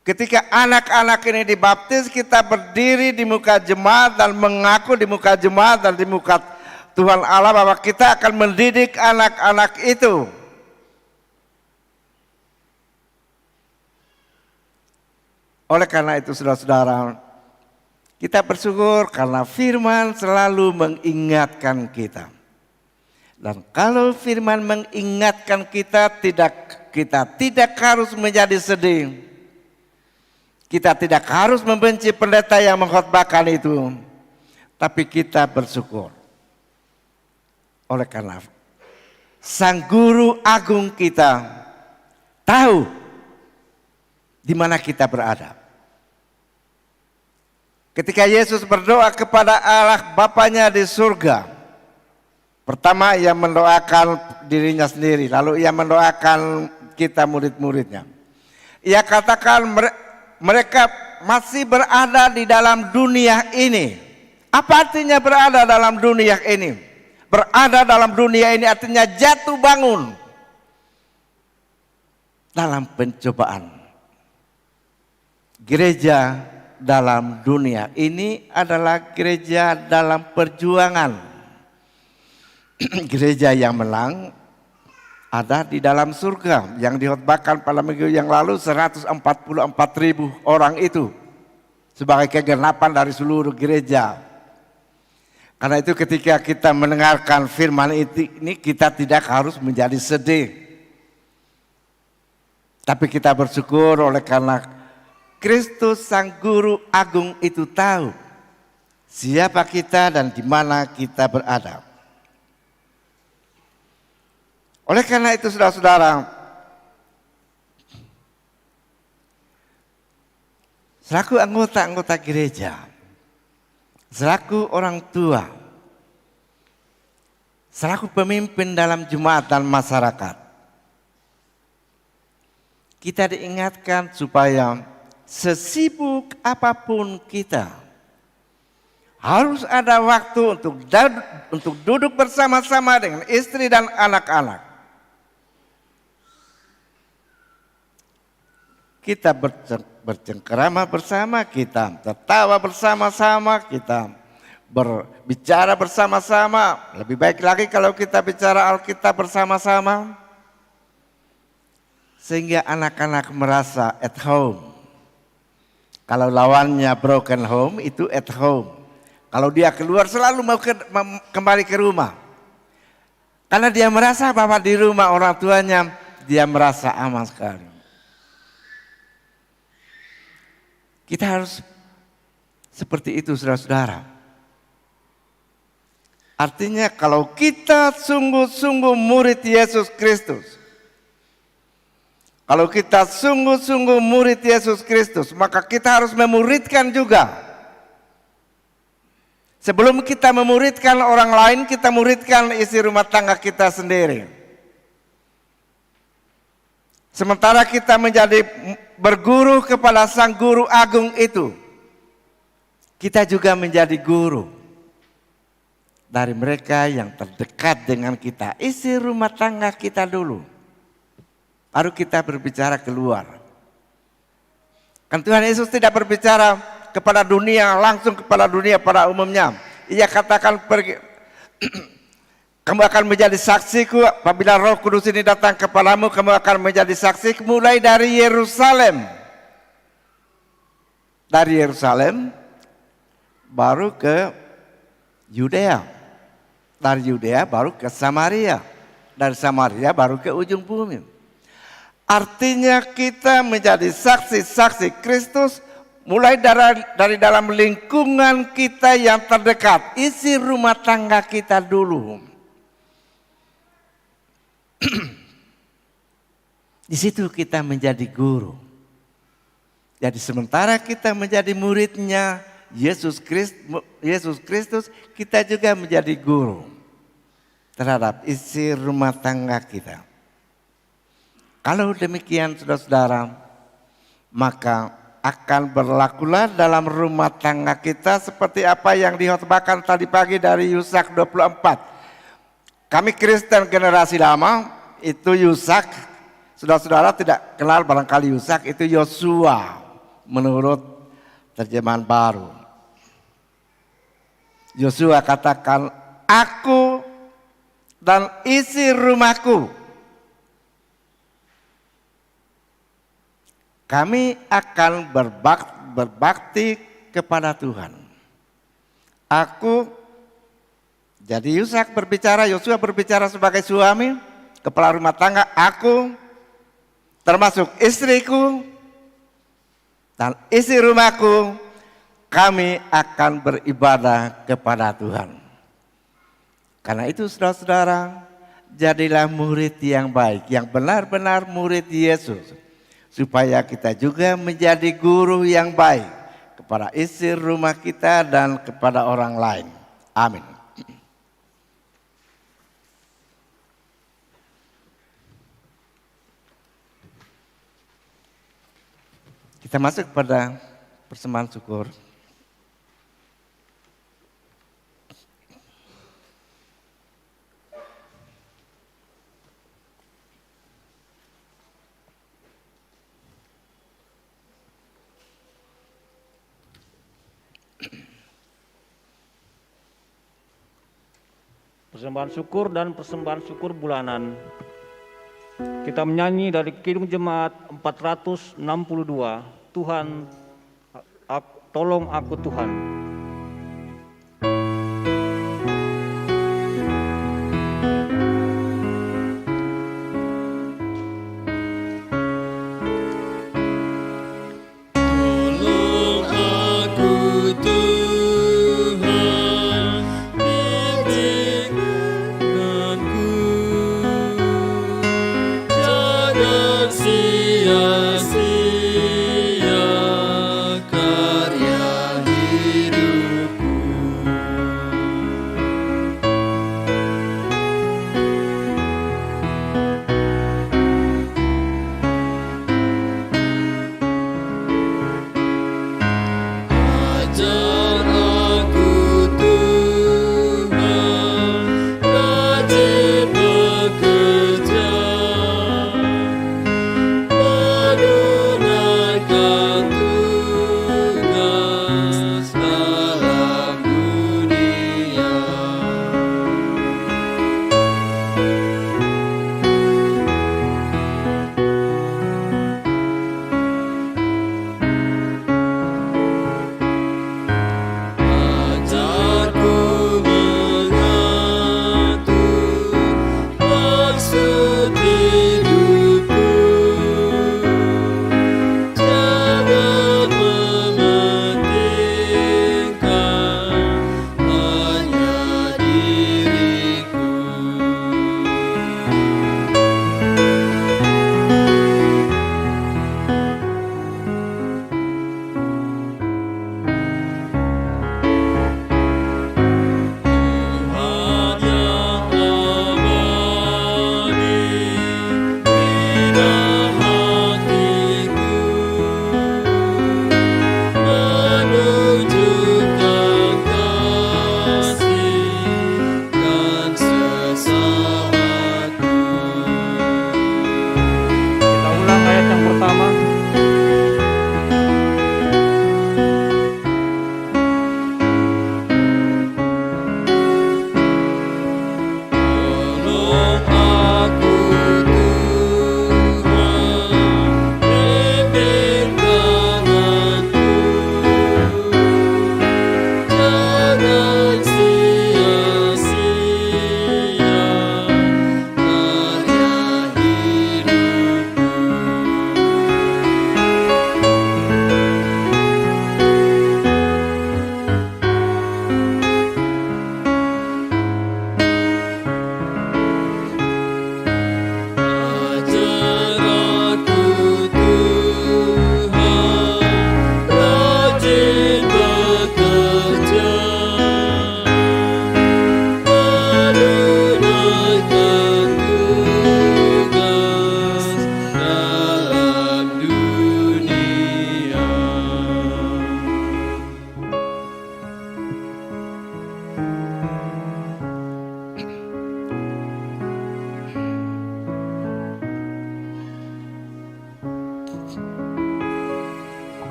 Ketika anak-anak ini dibaptis, kita berdiri di muka jemaat dan mengaku di muka jemaat dan di muka Tuhan Allah bahwa kita akan mendidik anak-anak itu. Oleh karena itu saudara-saudara, kita bersyukur karena firman selalu mengingatkan kita. Dan kalau firman mengingatkan kita tidak harus menjadi sedih. Kita tidak harus membenci pendeta yang mengkhotbahkan itu. Tapi kita bersyukur. Oleh karena Sang Guru Agung kita tahu di mana kita berada. Ketika Yesus berdoa kepada Allah Bapanya di surga, pertama ia mendoakan dirinya sendiri, lalu ia mendoakan kita murid-muridnya. Ia katakan mereka masih berada di dalam dunia ini. Apa artinya berada dalam dunia ini? Berada dalam dunia ini artinya jatuh bangun dalam pencobaan. Gereja dalam dunia ini adalah gereja dalam perjuangan. gereja yang menang ada di dalam surga yang dikhotbahkan pada minggu yang lalu 144.000 orang itu sebagai kegenapan dari seluruh gereja. Karena itu ketika kita mendengarkan firman ini kita tidak harus menjadi sedih. Tapi kita bersyukur oleh karena Kristus Sang Guru Agung itu tahu siapa kita dan di mana kita berada. Oleh karena itu saudara-saudara, selaku anggota-anggota gereja, selaku orang tua, selaku pemimpin dalam jemaat dan masyarakat, kita diingatkan supaya sesibuk apapun kita, harus ada waktu untuk duduk bersama-sama dengan istri dan anak-anak. Kita bercengkerama bersama, kita tertawa bersama-sama, kita berbicara bersama-sama. Lebih baik lagi kalau kita bicara Alkitab bersama-sama. Sehingga anak-anak merasa at home. Kalau lawannya broken home itu at home. Kalau dia keluar selalu mau kembali ke rumah. Karena dia merasa bahwa di rumah orang tuanya dia merasa aman sekali. Kita harus seperti itu saudara-saudara. Artinya kalau kita sungguh-sungguh murid Yesus Kristus, kalau kita sungguh-sungguh murid Yesus Kristus, maka kita harus memuridkan juga. Sebelum kita memuridkan orang lain, kita muridkan isi rumah tangga kita sendiri. Sementara kita menjadi berguru kepada Sang Guru Agung itu, kita juga menjadi guru dari mereka yang terdekat dengan kita. Isi rumah tangga kita dulu, baru kita berbicara keluar. Kan Tuhan Yesus tidak berbicara kepada dunia, langsung kepada dunia pada umumnya. Ia katakan pergi, kamu akan menjadi saksiku apabila Roh Kudus ini datang kepadamu, kamu akan menjadi saksi mulai dari Yerusalem. Dari Yerusalem baru ke Yudea. Dari Yudea baru ke Samaria. Dari Samaria baru ke ujung bumi. Artinya kita menjadi saksi-saksi Kristus mulai dari dalam lingkungan kita yang terdekat. Isi rumah tangga kita dulu. Di situ kita menjadi guru. Jadi sementara kita menjadi muridnya Yesus Kristus, kita juga menjadi guru terhadap isi rumah tangga kita. Kalau demikian saudara-saudara, maka akan berlakulah dalam rumah tangga kita seperti apa yang dikhotbahkan tadi pagi dari Yusak 24. Kami Kristen generasi lama itu Yusak, saudara-saudara tidak kenal barangkali Yusak, itu Yosua menurut terjemahan baru. Yosua katakan, aku dan isi rumahku, kami akan berbakti kepada Tuhan. Jadi Yusak berbicara, Yosua berbicara sebagai suami, kepala rumah tangga, aku termasuk istriku dan isi rumahku, kami akan beribadah kepada Tuhan. Karena itu saudara-saudara, jadilah murid yang baik, yang benar-benar murid Yesus. Supaya kita juga menjadi guru yang baik kepada isi rumah kita dan kepada orang lain. Amin. Kita masuk pada persembahan syukur. persembahan syukur dan persembahan syukur bulanan. Kita menyanyi dari Kidung Jemaat 462, Tuhan, tolong aku Tuhan.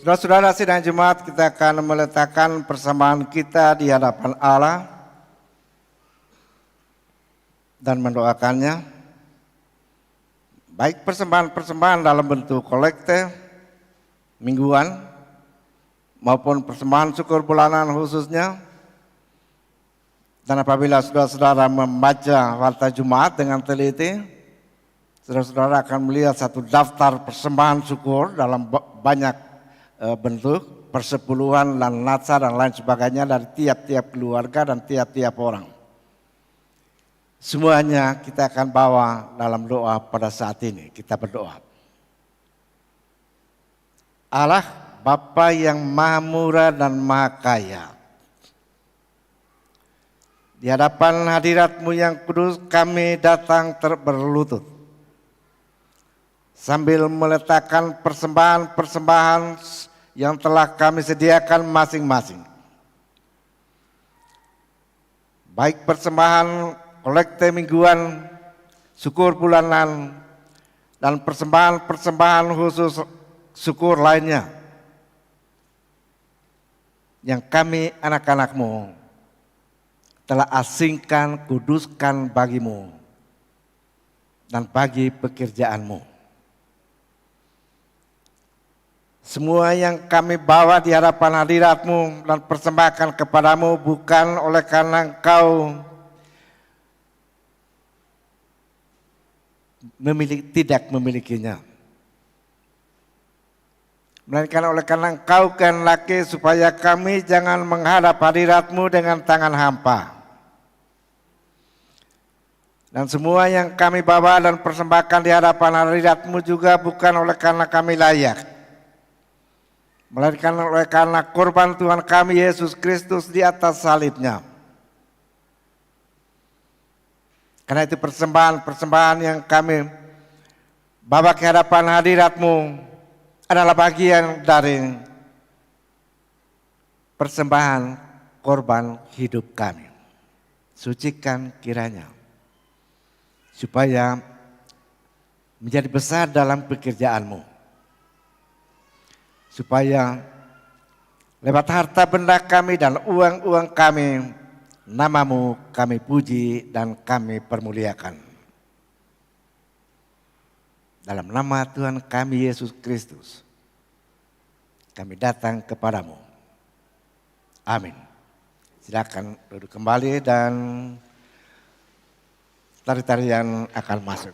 Saudara-saudara sidang jemaat, kita akan meletakkan persembahan kita di hadapan Allah dan mendoakannya. Baik persembahan-persembahan dalam bentuk kolekte mingguan maupun persembahan syukur bulanan khususnya. Dan apabila saudara-saudara membaca Warta Jumat dengan teliti, saudara-saudara akan melihat satu daftar persembahan syukur dalam banyak bentuk, persepuluhan dan natsar dan lain sebagainya dari tiap-tiap keluarga dan tiap-tiap orang. Semuanya kita akan bawa dalam doa pada saat ini. Kita berdoa. Allah Bapa yang Maha Murah dan Maha Kaya, di hadapan hadirat-Mu yang kudus kami datang berlutut sambil meletakkan persembahan-persembahan yang telah kami sediakan masing-masing. Baik persembahan kolekte mingguan, syukur bulanan, dan persembahan-persembahan khusus syukur lainnya yang kami anak-anak-Mu telah asingkan, kuduskan bagimu dan bagi pekerjaanmu. Semua yang kami bawa di hadapan hadirat-Mu dan persembahkan kepadamu bukan oleh karena Engkau tidak memilikinya, melainkan oleh karena Engkau kehendaki supaya kami jangan menghadap hadirat-Mu dengan tangan hampa. Dan semua yang kami bawa dan persembahkan di hadapan hadirat-Mu juga bukan oleh karena kami layak, melainkan oleh karena korban Tuhan kami Yesus Kristus di atas salibnya. Karena itu persembahan-persembahan yang kami bawa ke hadapan hadirat-Mu adalah bagian dari persembahan korban hidup kami. Sucikan kiranya, supaya menjadi besar dalam pekerjaan-Mu, supaya lewat harta benda kami dan uang-uang kami, nama-Mu kami puji dan kami permuliakan. Dalam nama Tuhan kami Yesus Kristus, kami datang kepadamu. Amin. Silakan duduk kembali dan tari-tarian akan masuk.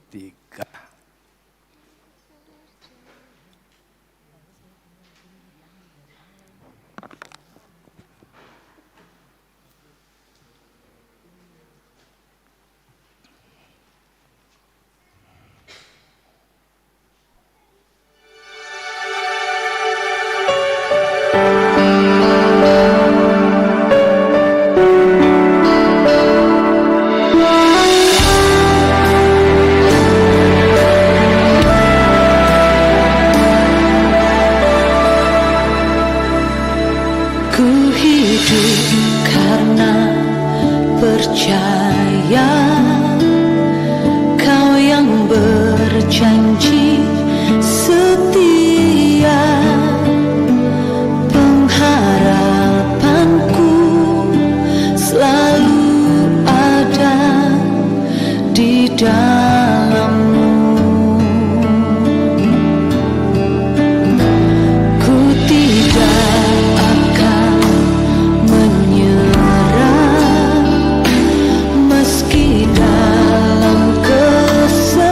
Tiga. Meski dalam kesesakan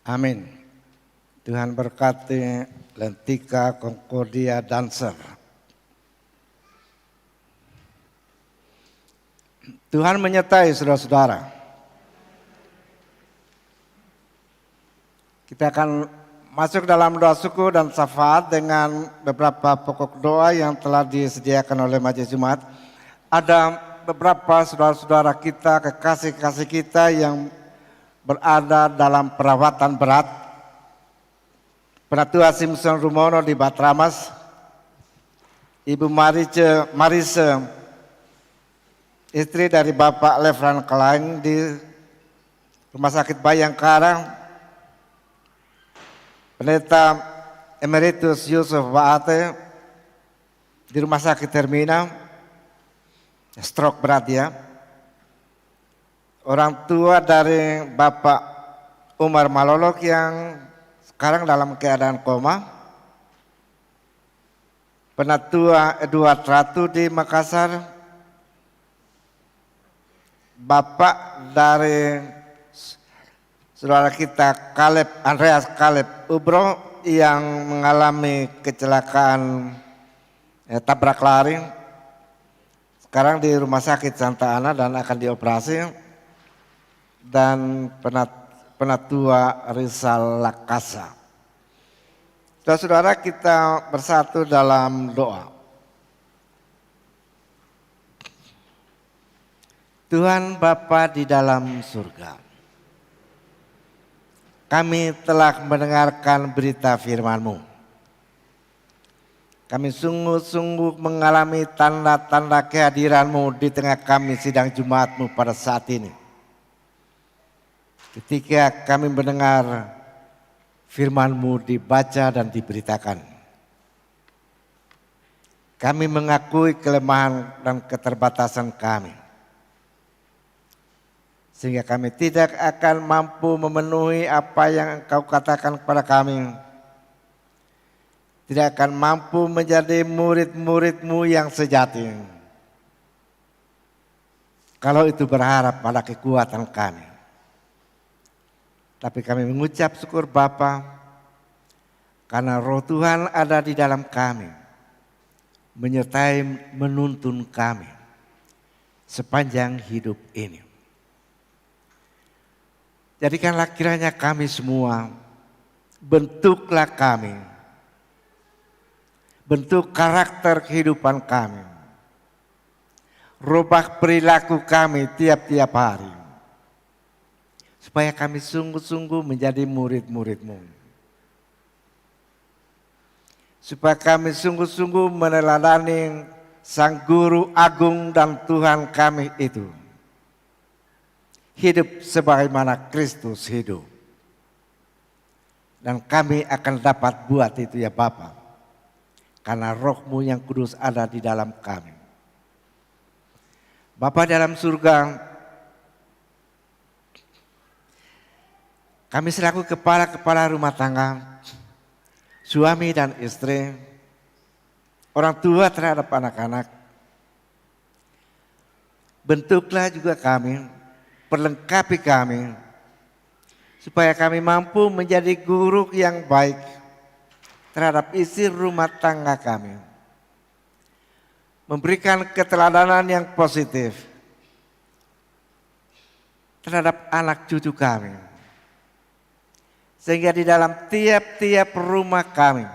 Amin. Tuhan berkati Lentika Concordia Dancer. Tuhan menyertai saudara-saudara. Kita akan masuk dalam doa syukur dan syafaat dengan beberapa pokok doa yang telah disediakan oleh Majelis Jumat. Ada beberapa saudara-saudara kita, kekasih-kekasih kita yang berada dalam perawatan berat. Penatua Simpson Rumono di Batramas, Ibu Marise, istri dari Bapak Lefran Kelaing di Rumah Sakit Bayangkara, Pendeta Emeritus Yusuf Baate di Rumah Sakit Termina, stroke berat ya. Orang tua dari Bapak Umar Malolok yang sekarang dalam keadaan koma. Penatua Edward Ratu di Makassar. Bapak dari saudara kita Andreas Kaleb Ubro yang mengalami kecelakaan tabrak lari. Sekarang di Rumah Sakit Santa Ana dan akan dioperasi. Dan Penatua Rizal Lakasa. Saudara-saudara, kita bersatu dalam doa. Tuhan Bapa di dalam surga, kami telah mendengarkan berita firman-Mu. Kami sungguh-sungguh mengalami tanda-tanda kehadiran-Mu di tengah kami sidang Jumat-Mu pada saat ini. Ketika kami mendengar firman-Mu dibaca dan diberitakan. Kami mengakui kelemahan dan keterbatasan kami. Sehingga kami tidak akan mampu memenuhi apa yang Engkau katakan kepada kami. Tidak akan mampu menjadi murid-murid-Mu yang sejati. Kalau itu berharap pada kekuatan kami. Tapi kami mengucap syukur Bapa, karena Roh Tuhan ada di dalam kami. Menyertai menuntun kami sepanjang hidup ini. Jadikanlah kiranya kami semua, bentuklah kami, bentuk karakter kehidupan kami, rubah perilaku kami tiap-tiap hari, supaya kami sungguh-sungguh menjadi murid-murid-Mu, supaya kami sungguh-sungguh meneladani Sang Guru Agung dan Tuhan kami itu. Hidup sebagaimana Kristus hidup. Dan kami akan dapat buat itu ya Bapa. Karena Roh-Mu yang kudus ada di dalam kami. Bapa dalam surga, kami selaku kepala-kepala rumah tangga, suami dan istri, orang tua terhadap anak-anak, bentuklah juga kami, perlengkapi kami, supaya kami mampu menjadi guru yang baik terhadap isi rumah tangga kami. Memberikan keteladanan yang positif terhadap anak cucu kami. Sehingga di dalam tiap-tiap rumah kami,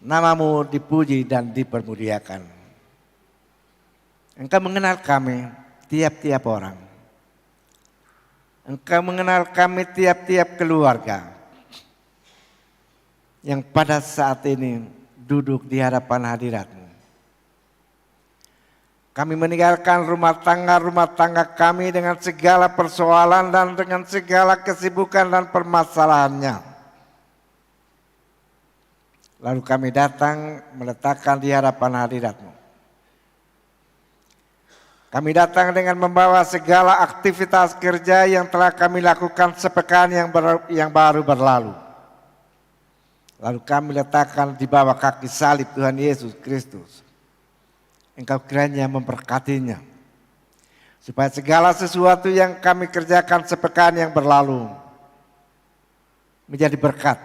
nama-Mu dipuji dan dipermuliakan. Engkau mengenal kami tiap-tiap orang. Engkau mengenal kami tiap-tiap keluarga yang pada saat ini duduk di hadapan hadirat-Mu. Kami meninggalkan rumah tangga kami dengan segala persoalan dan dengan segala kesibukan dan permasalahannya. Lalu kami datang meletakkan di hadapan hadirat-Mu. Kami datang dengan membawa segala aktivitas kerja yang telah kami lakukan sepekan yang baru berlalu. Lalu kami letakkan di bawah kaki salib Tuhan Yesus Kristus. Engkau kiranya memberkatinya, supaya segala sesuatu yang kami kerjakan sepekan yang berlalu menjadi berkat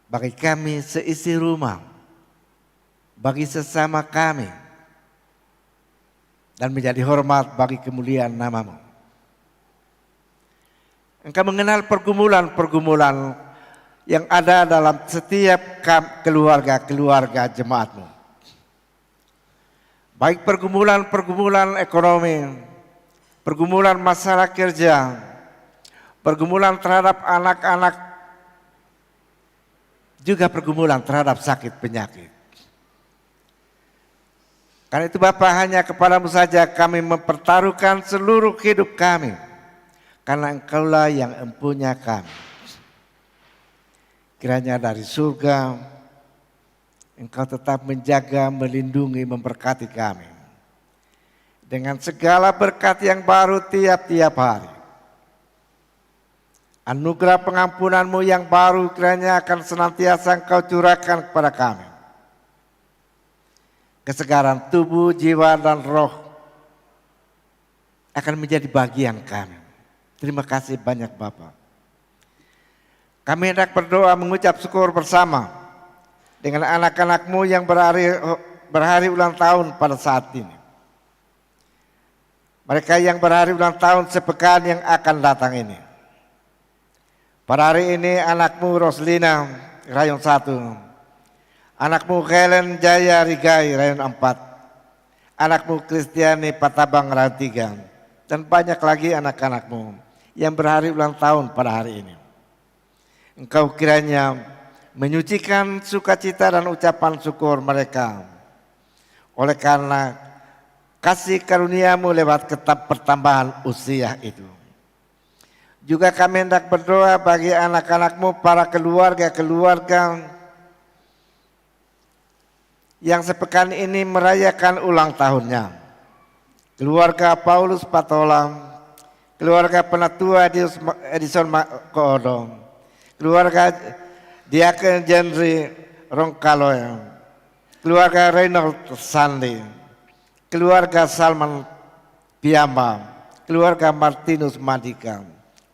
bagi kami seisi rumah, bagi sesama kami, dan menjadi hormat bagi kemuliaan nama-Mu. Engkau mengenal pergumulan-pergumulan yang ada dalam setiap keluarga-keluarga jemaat-Mu. Baik pergumulan-pergumulan ekonomi, pergumulan masalah kerja, pergumulan terhadap anak-anak, juga pergumulan terhadap sakit penyakit. Karena itu Bapa, hanya kepadamu saja kami mempertaruhkan seluruh hidup kami. Karena Engkaulah yang empunya kami. Kiranya dari surga Engkau tetap menjaga, melindungi, memberkati kami. Dengan segala berkat yang baru tiap-tiap hari. Anugerah pengampunan-Mu yang baru kiranya akan senantiasa Engkau curahkan kepada kami. Kesegaran tubuh, jiwa, dan roh akan menjadi bagian kami. Terima kasih banyak Bapa. Kami hendak berdoa mengucap syukur bersama dengan anak-anak-Mu yang berhari ulang tahun pada saat ini. Mereka yang berhari ulang tahun sepekan yang akan datang ini. Pada hari ini anak-Mu Roslina, Rayon 1. Anakmu Helen Jaya Rigai, Rayon 4. Anakmu Kristiani Patabang, Rayon 3. Dan banyak lagi anak-anakmu yang berhari ulang tahun pada hari ini. Engkau kiranya menyucikan sukacita dan ucapan syukur mereka. Oleh karena kasih karunia-Mu lewat pertambahan usia itu. Juga kami hendak berdoa bagi anak-anak-Mu, para keluarga-keluarga yang sepekan ini merayakan ulang tahunnya. Keluarga Paulus Patola, keluarga Penatua Edison Koodo, keluarga Diaken Jenry Rongkaloy, keluarga Reynold Sandi, keluarga Salman Piamba, keluarga Martinus Madika,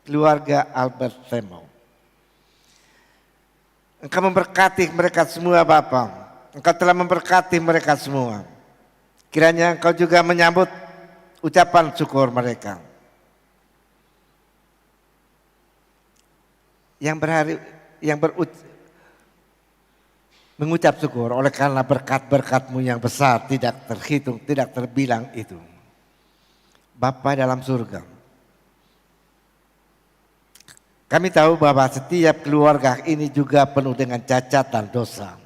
keluarga Albert Temo. Engkau memberkati mereka semua Bapa. Engkau telah memberkati mereka semua. Kiranya Engkau juga menyambut ucapan syukur mereka. Mengucap syukur oleh karena berkat-berkat-Mu yang besar tidak terhitung, tidak terbilang itu. Bapa dalam surga, kami tahu bahwa setiap keluarga ini juga penuh dengan cacat dan dosa.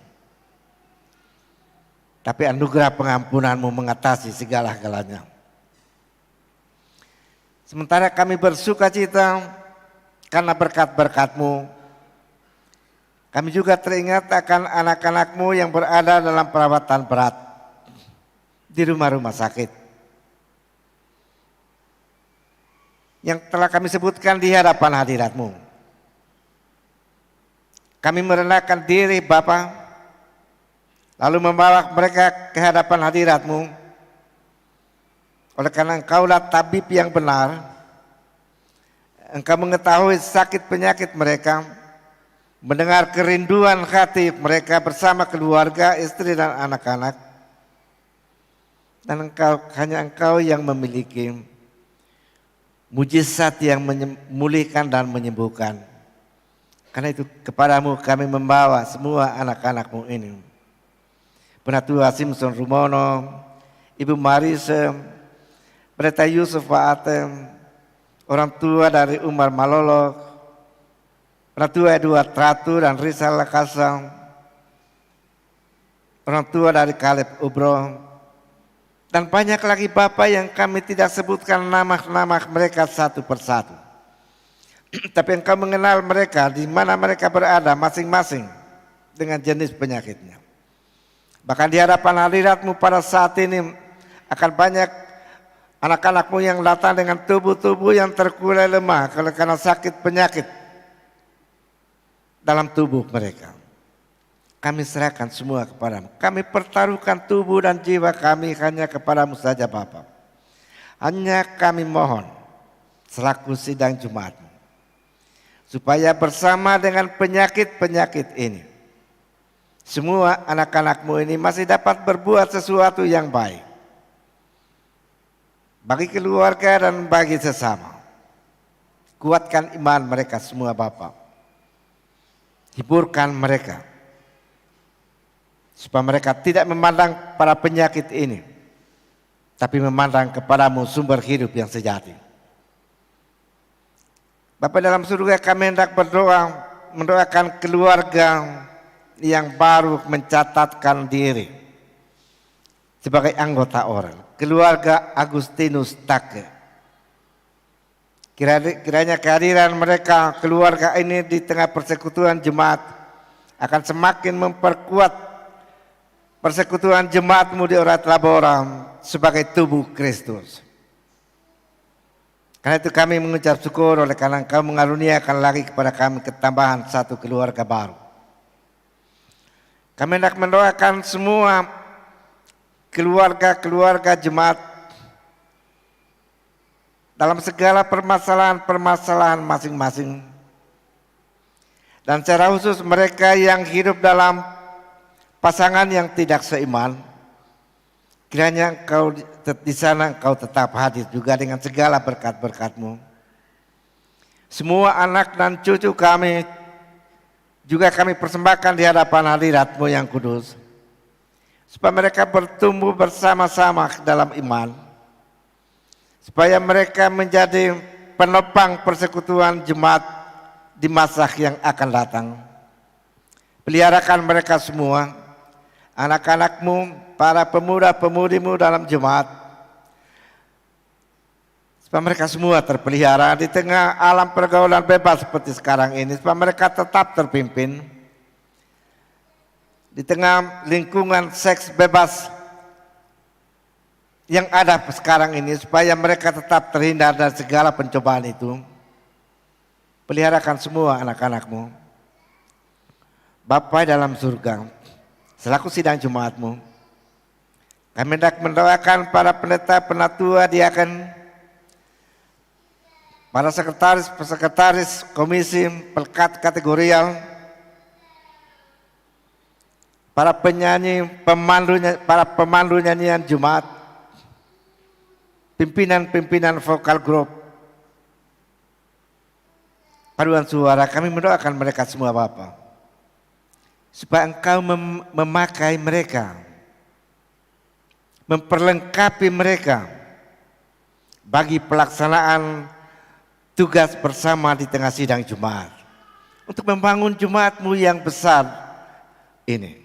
Tapi anugerah pengampunan-Mu mengatasi segala-galanya. Sementara kami bersukacita karena berkat-berkat-Mu, kami juga teringat akan anak-anak-Mu yang berada dalam perawatan berat di rumah-rumah sakit. Yang telah kami sebutkan di hadapan hadirat-Mu. Kami merendahkan diri Bapa, lalu membawa mereka ke hadapan hadirat-Mu. Oleh karena Engkaulah tabib yang benar, Engkau mengetahui sakit penyakit mereka, mendengar kerinduan hati mereka bersama keluarga, istri dan anak-anak. Dan hanya Engkau yang memiliki mujizat yang memulihkan dan menyembuhkan. Karena itu kepadamu kami membawa semua anak-anak-Mu ini. Penatua Simpson Rumono, Ibu Marise, Pendeta Yusuf Faatem, orang tua dari Umar Malolo, Penatua Edward Ratu dan Rizal Lakasa, orang tua dari Kaleb Ubro, dan banyak lagi Bapak yang kami tidak sebutkan nama-nama mereka satu persatu. Tapi Engkau mengenal mereka, di mana mereka berada masing-masing dengan jenis penyakitnya. Bahkan di hadapan hadirat-Mu pada saat ini akan banyak anak-anak-Mu yang datang dengan tubuh-tubuh yang terkulai lemah karena sakit penyakit dalam tubuh mereka. Kami serahkan semua kepadamu. Kami pertaruhkan tubuh dan jiwa kami hanya kepadamu saja Bapa. Hanya kami mohon selaku sidang Jumat, supaya bersama dengan penyakit-penyakit ini, semua anak-anakmu ini masih dapat berbuat sesuatu yang baik bagi keluarga dan bagi sesama. Kuatkan iman mereka semua Bapa. Hiburkan mereka, supaya mereka tidak memandang para penyakit ini, tapi memandang kepadamu sumber hidup yang sejati. Bapa dalam surga, kami hendak berdoa, mendoakan keluarga yang baru mencatatkan diri sebagai anggota OREL, keluarga Agustinus Take. Kiranya kehadiran mereka, keluarga ini di tengah persekutuan jemaat akan semakin memperkuat persekutuan jemaatmu di Orat Labora sebagai tubuh Kristus. Karena itu kami mengucap syukur oleh karena Engkau mengaruniakan lagi kepada kami ketambahan satu keluarga baru. Kami hendak mendoakan semua keluarga-keluarga jemaat dalam segala permasalahan-permasalahan masing-masing. Dan secara khusus mereka yang hidup dalam pasangan yang tidak seiman, kiranya Engkau di sana Engkau tetap hadir juga dengan segala berkat-berkat-Mu. Semua anak dan cucu kami juga kami persembahkan di hadapan hadirat-Mu yang kudus, supaya mereka bertumbuh bersama-sama dalam iman, supaya mereka menjadi penopang persekutuan jemaat di masa yang akan datang. Peliharakan mereka semua, anak-anak-Mu, para pemuda-pemudimu dalam jemaat, supaya mereka semua terpelihara di tengah alam pergaulan bebas seperti sekarang ini, supaya mereka tetap terpimpin di tengah lingkungan seks bebas yang ada sekarang ini, supaya mereka tetap terhindar dari segala pencobaan itu. Peliharakan semua anak-anak-Mu. Bapa dalam surga, selaku sidang Jumat-Mu, kami hendak mendoakan para pendeta, penatua, diaken, para sekretaris komisi, pelkat kategorial, para penyanyi, para pemandu nyanyian Jumat, pimpinan-pimpinan vokal grup, paduan suara. Kami mendoakan mereka semua Bapa, supaya Engkau memakai mereka, memperlengkapi mereka bagi pelaksanaan tugas bersama di tengah sidang Jumat, untuk membangun Jumat-Mu yang besar ini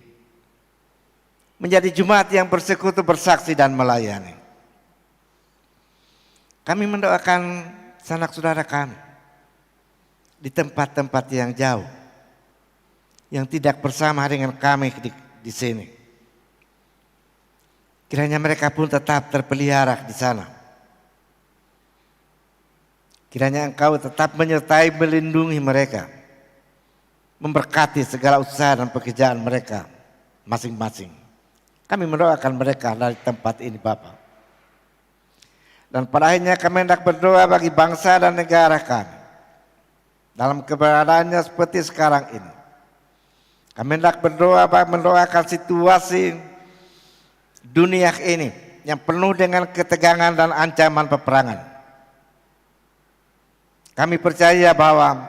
menjadi Jumat yang bersekutu, bersaksi dan melayani. Kami mendoakan sanak saudara kami di tempat-tempat yang jauh, yang tidak bersama dengan kami di sini. Kiranya mereka pun tetap terpelihara di sana. Kiranya Engkau tetap menyertai, melindungi mereka, memberkati segala usaha dan pekerjaan mereka masing-masing. Kami mendoakan mereka dari tempat ini Bapa. Dan pada akhirnya kami hendak berdoa bagi bangsa dan negara kami dalam keberadaannya seperti sekarang ini. Kami hendak berdoa, mendoakan situasi dunia ini yang penuh dengan ketegangan dan ancaman peperangan. Kami percaya bahwa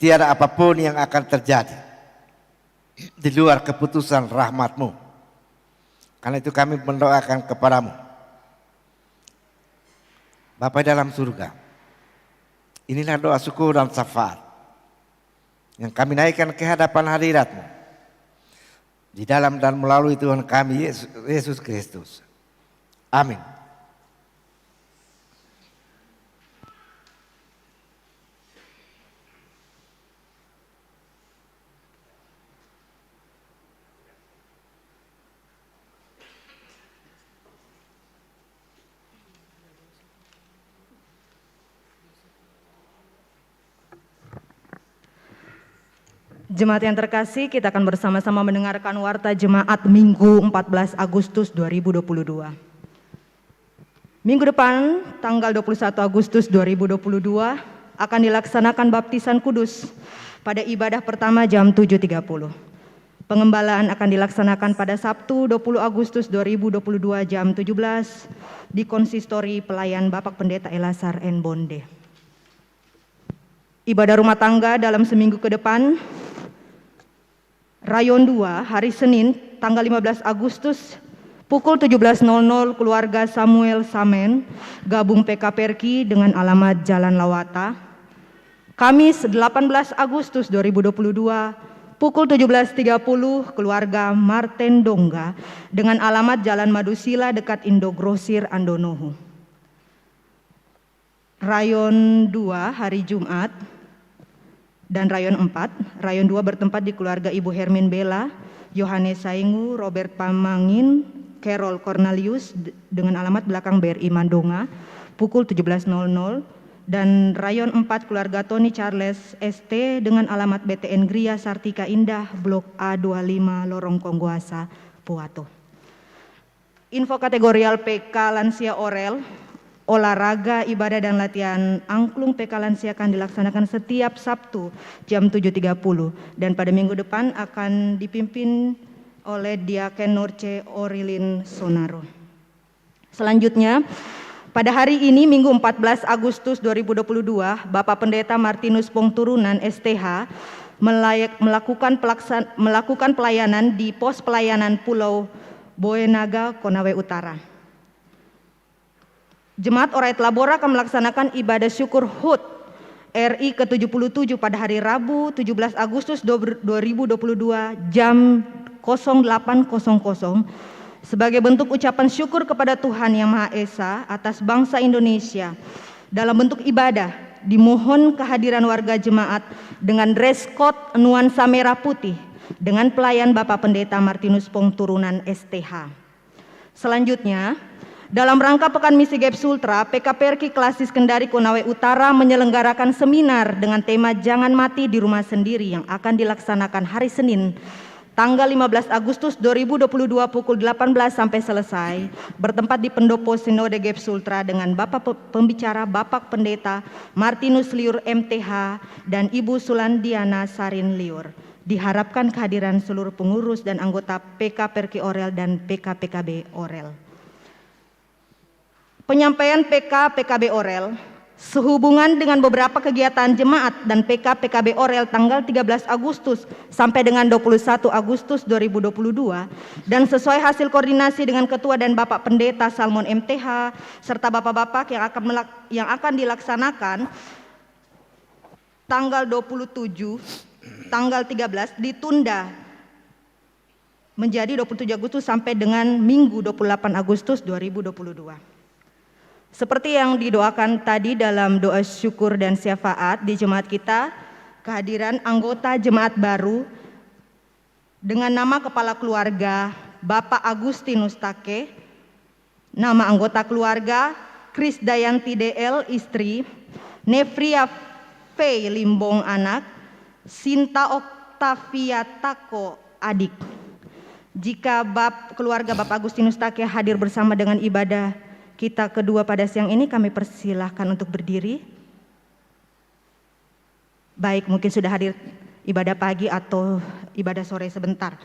tiada apapun yang akan terjadi di luar keputusan rahmat-Mu. Karena itu kami mendoakan kepadamu, Bapa dalam surga. Inilah doa syukur dan syafaat yang kami naikkan ke hadapan hadirat-Mu di dalam dan melalui Tuhan kami Yesus Kristus. Amin. Jemaat yang terkasih, kita akan bersama-sama mendengarkan warta jemaat Minggu 14 Agustus 2022. Minggu depan, tanggal 21 Agustus 2022, akan dilaksanakan baptisan kudus pada ibadah pertama jam 7.30. Pengembalaan akan dilaksanakan pada Sabtu 20 Agustus 2022 jam 17 di Konsistori Pelayan Bapak Pendeta Elasar N. Bonde. Ibadah rumah tangga dalam seminggu ke depan, Rayon 2 hari Senin tanggal 15 Agustus pukul 17.00 keluarga Samuel Samen gabung PK Perki dengan alamat Jalan Lawata. Kamis 18 Agustus 2022 pukul 17.30 keluarga Marten Dongga dengan alamat Jalan Madusila dekat Indogrosir Andonohu. Rayon 2 hari Jumat dan Rayon 4. Rayon 2 bertempat di keluarga Ibu Hermin Bella, Yohanes Saingu, Robert Pamangin, Carol Cornelius dengan alamat belakang BRI Mandonga pukul 17.00. Dan Rayon 4 keluarga Tony Charles ST dengan alamat BTN Gria Sartika Indah Blok A25 Lorong Kongguasa, Puato. Info kategorial PK Lansia Orel, olahraga, ibadah dan latihan angklung PK Lansia akan dilaksanakan setiap Sabtu jam 7.30 dan pada minggu depan akan dipimpin oleh Diaken Norce Orilin Sonaro. Selanjutnya, pada hari ini Minggu 14 Agustus 2022, Bapak Pendeta Martinus Pongturunan STH melakukan pelayanan di pos pelayanan Pulau Boenaga, Konawe Utara. Jemaat Orait Labora akan melaksanakan ibadah syukur HUT RI ke-77 pada hari Rabu 17 Agustus 2022 jam 08.00 sebagai bentuk ucapan syukur kepada Tuhan Yang Maha Esa atas bangsa Indonesia. Dalam bentuk ibadah, dimohon kehadiran warga jemaat dengan dress code nuansa merah putih dengan pelayan Bapak Pendeta Martinus Pongturunan STH. Selanjutnya, dalam rangka Pekan Misi GEP Sultra, PK Perki Klasis Kendari Konawe Utara menyelenggarakan seminar dengan tema Jangan Mati di Rumah Sendiri yang akan dilaksanakan hari Senin tanggal 15 Agustus 2022 pukul 18 sampai selesai, bertempat di Pendopo Sinode GEP Sultra dengan Bapak Pembicara Bapak Pendeta Martinus Liur MTH dan Ibu Sulandiana Sarin Liur. Diharapkan kehadiran seluruh pengurus dan anggota PK Perki Orel dan PK PKB Orel. Penyampaian PK PKB Orel sehubungan dengan beberapa kegiatan jemaat dan PK PKB Orel tanggal 13 Agustus sampai dengan 21 Agustus 2022 dan sesuai hasil koordinasi dengan Ketua dan Bapak Pendeta Salmon MTH serta Bapak-Bapak yang akan dilaksanakan tanggal 27, tanggal 13 ditunda menjadi 27 Agustus sampai dengan Minggu 28 Agustus 2022. Seperti yang didoakan tadi dalam doa syukur dan syafaat di jemaat kita, kehadiran anggota jemaat baru dengan nama kepala keluarga Bapak Agustinus Take, nama anggota keluarga Kris Dayanti DL istri, Nefria V Limbong anak, Sinta Oktavia Tako adik. Jika keluarga Bapak Agustinus Take hadir bersama dengan ibadah kita kedua pada siang ini, kami persilahkan untuk berdiri. Baik, mungkin sudah hadir ibadah pagi atau ibadah sore sebentar.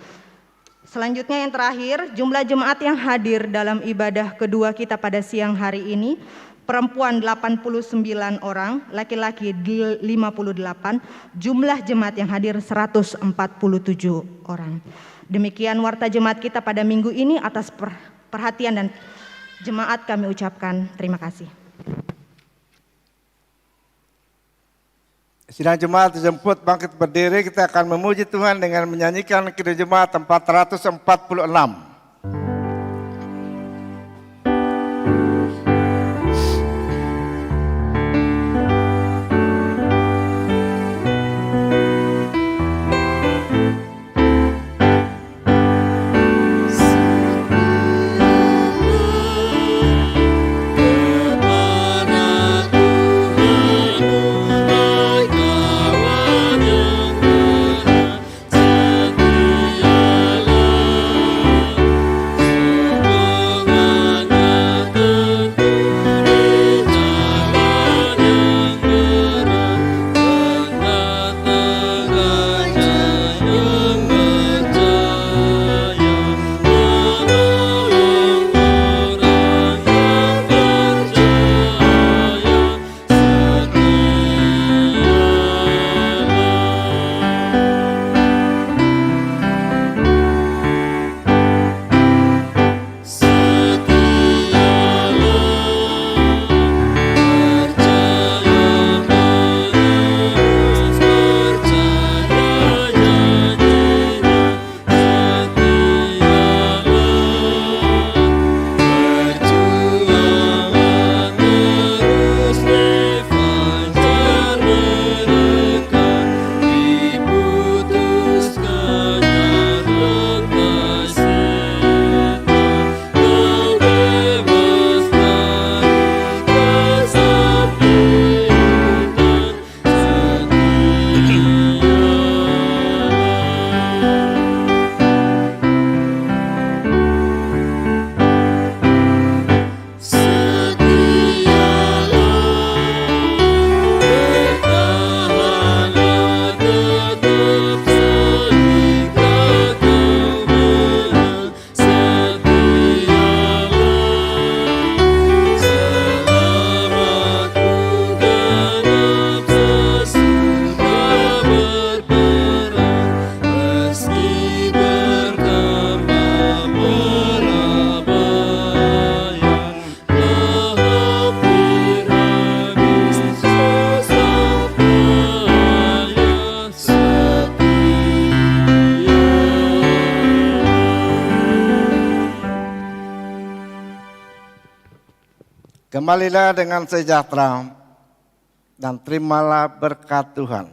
Selanjutnya yang terakhir, jumlah jemaat yang hadir dalam ibadah kedua kita pada siang hari ini, perempuan 89 orang, laki-laki 58, jumlah jemaat yang hadir 147 orang. Demikian warta jemaat kita pada minggu ini. Atas perhatian dan jemaat kami ucapkan terima kasih. Sidang jemaat dijemput bangkit berdiri, kita akan memuji Tuhan dengan menyanyikan Kidung Jemaat 446. Setialah Kembalilah dengan sejahtera dan terimalah berkat Tuhan.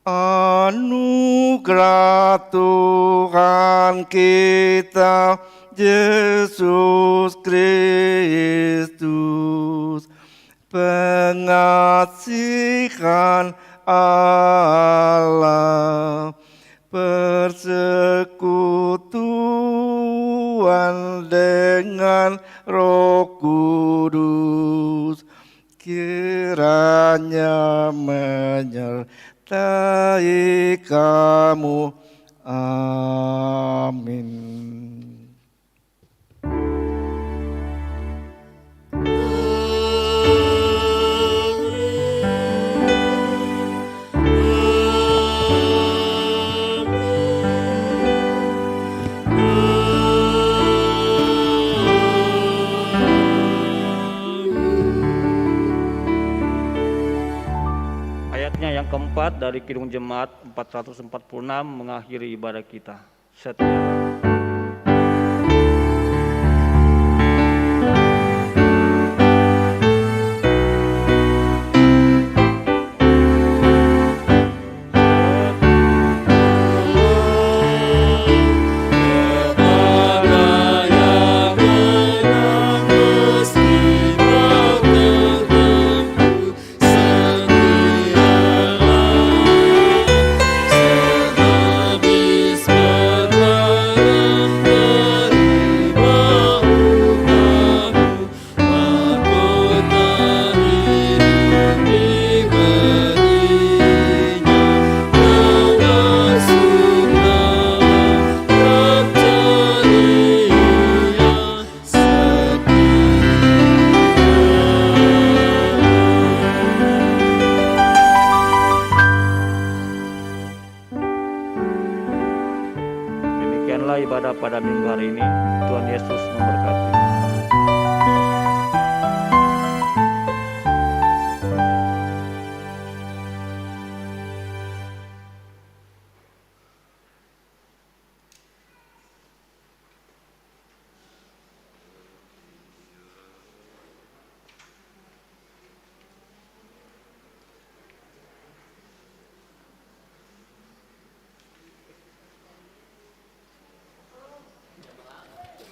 Anugerah Tuhan kita Yesus Kristus, pengasihan Allah, persekutuan dengan Roh Kudus, kiranya menyertai kamu. Amin. Ayatnya yang keempat dari Kidung Jemaat 446 mengakhiri ibadah kita. Setia. Demikianlah ibadah pada minggu hari ini. Tuhan Yesus memberkati.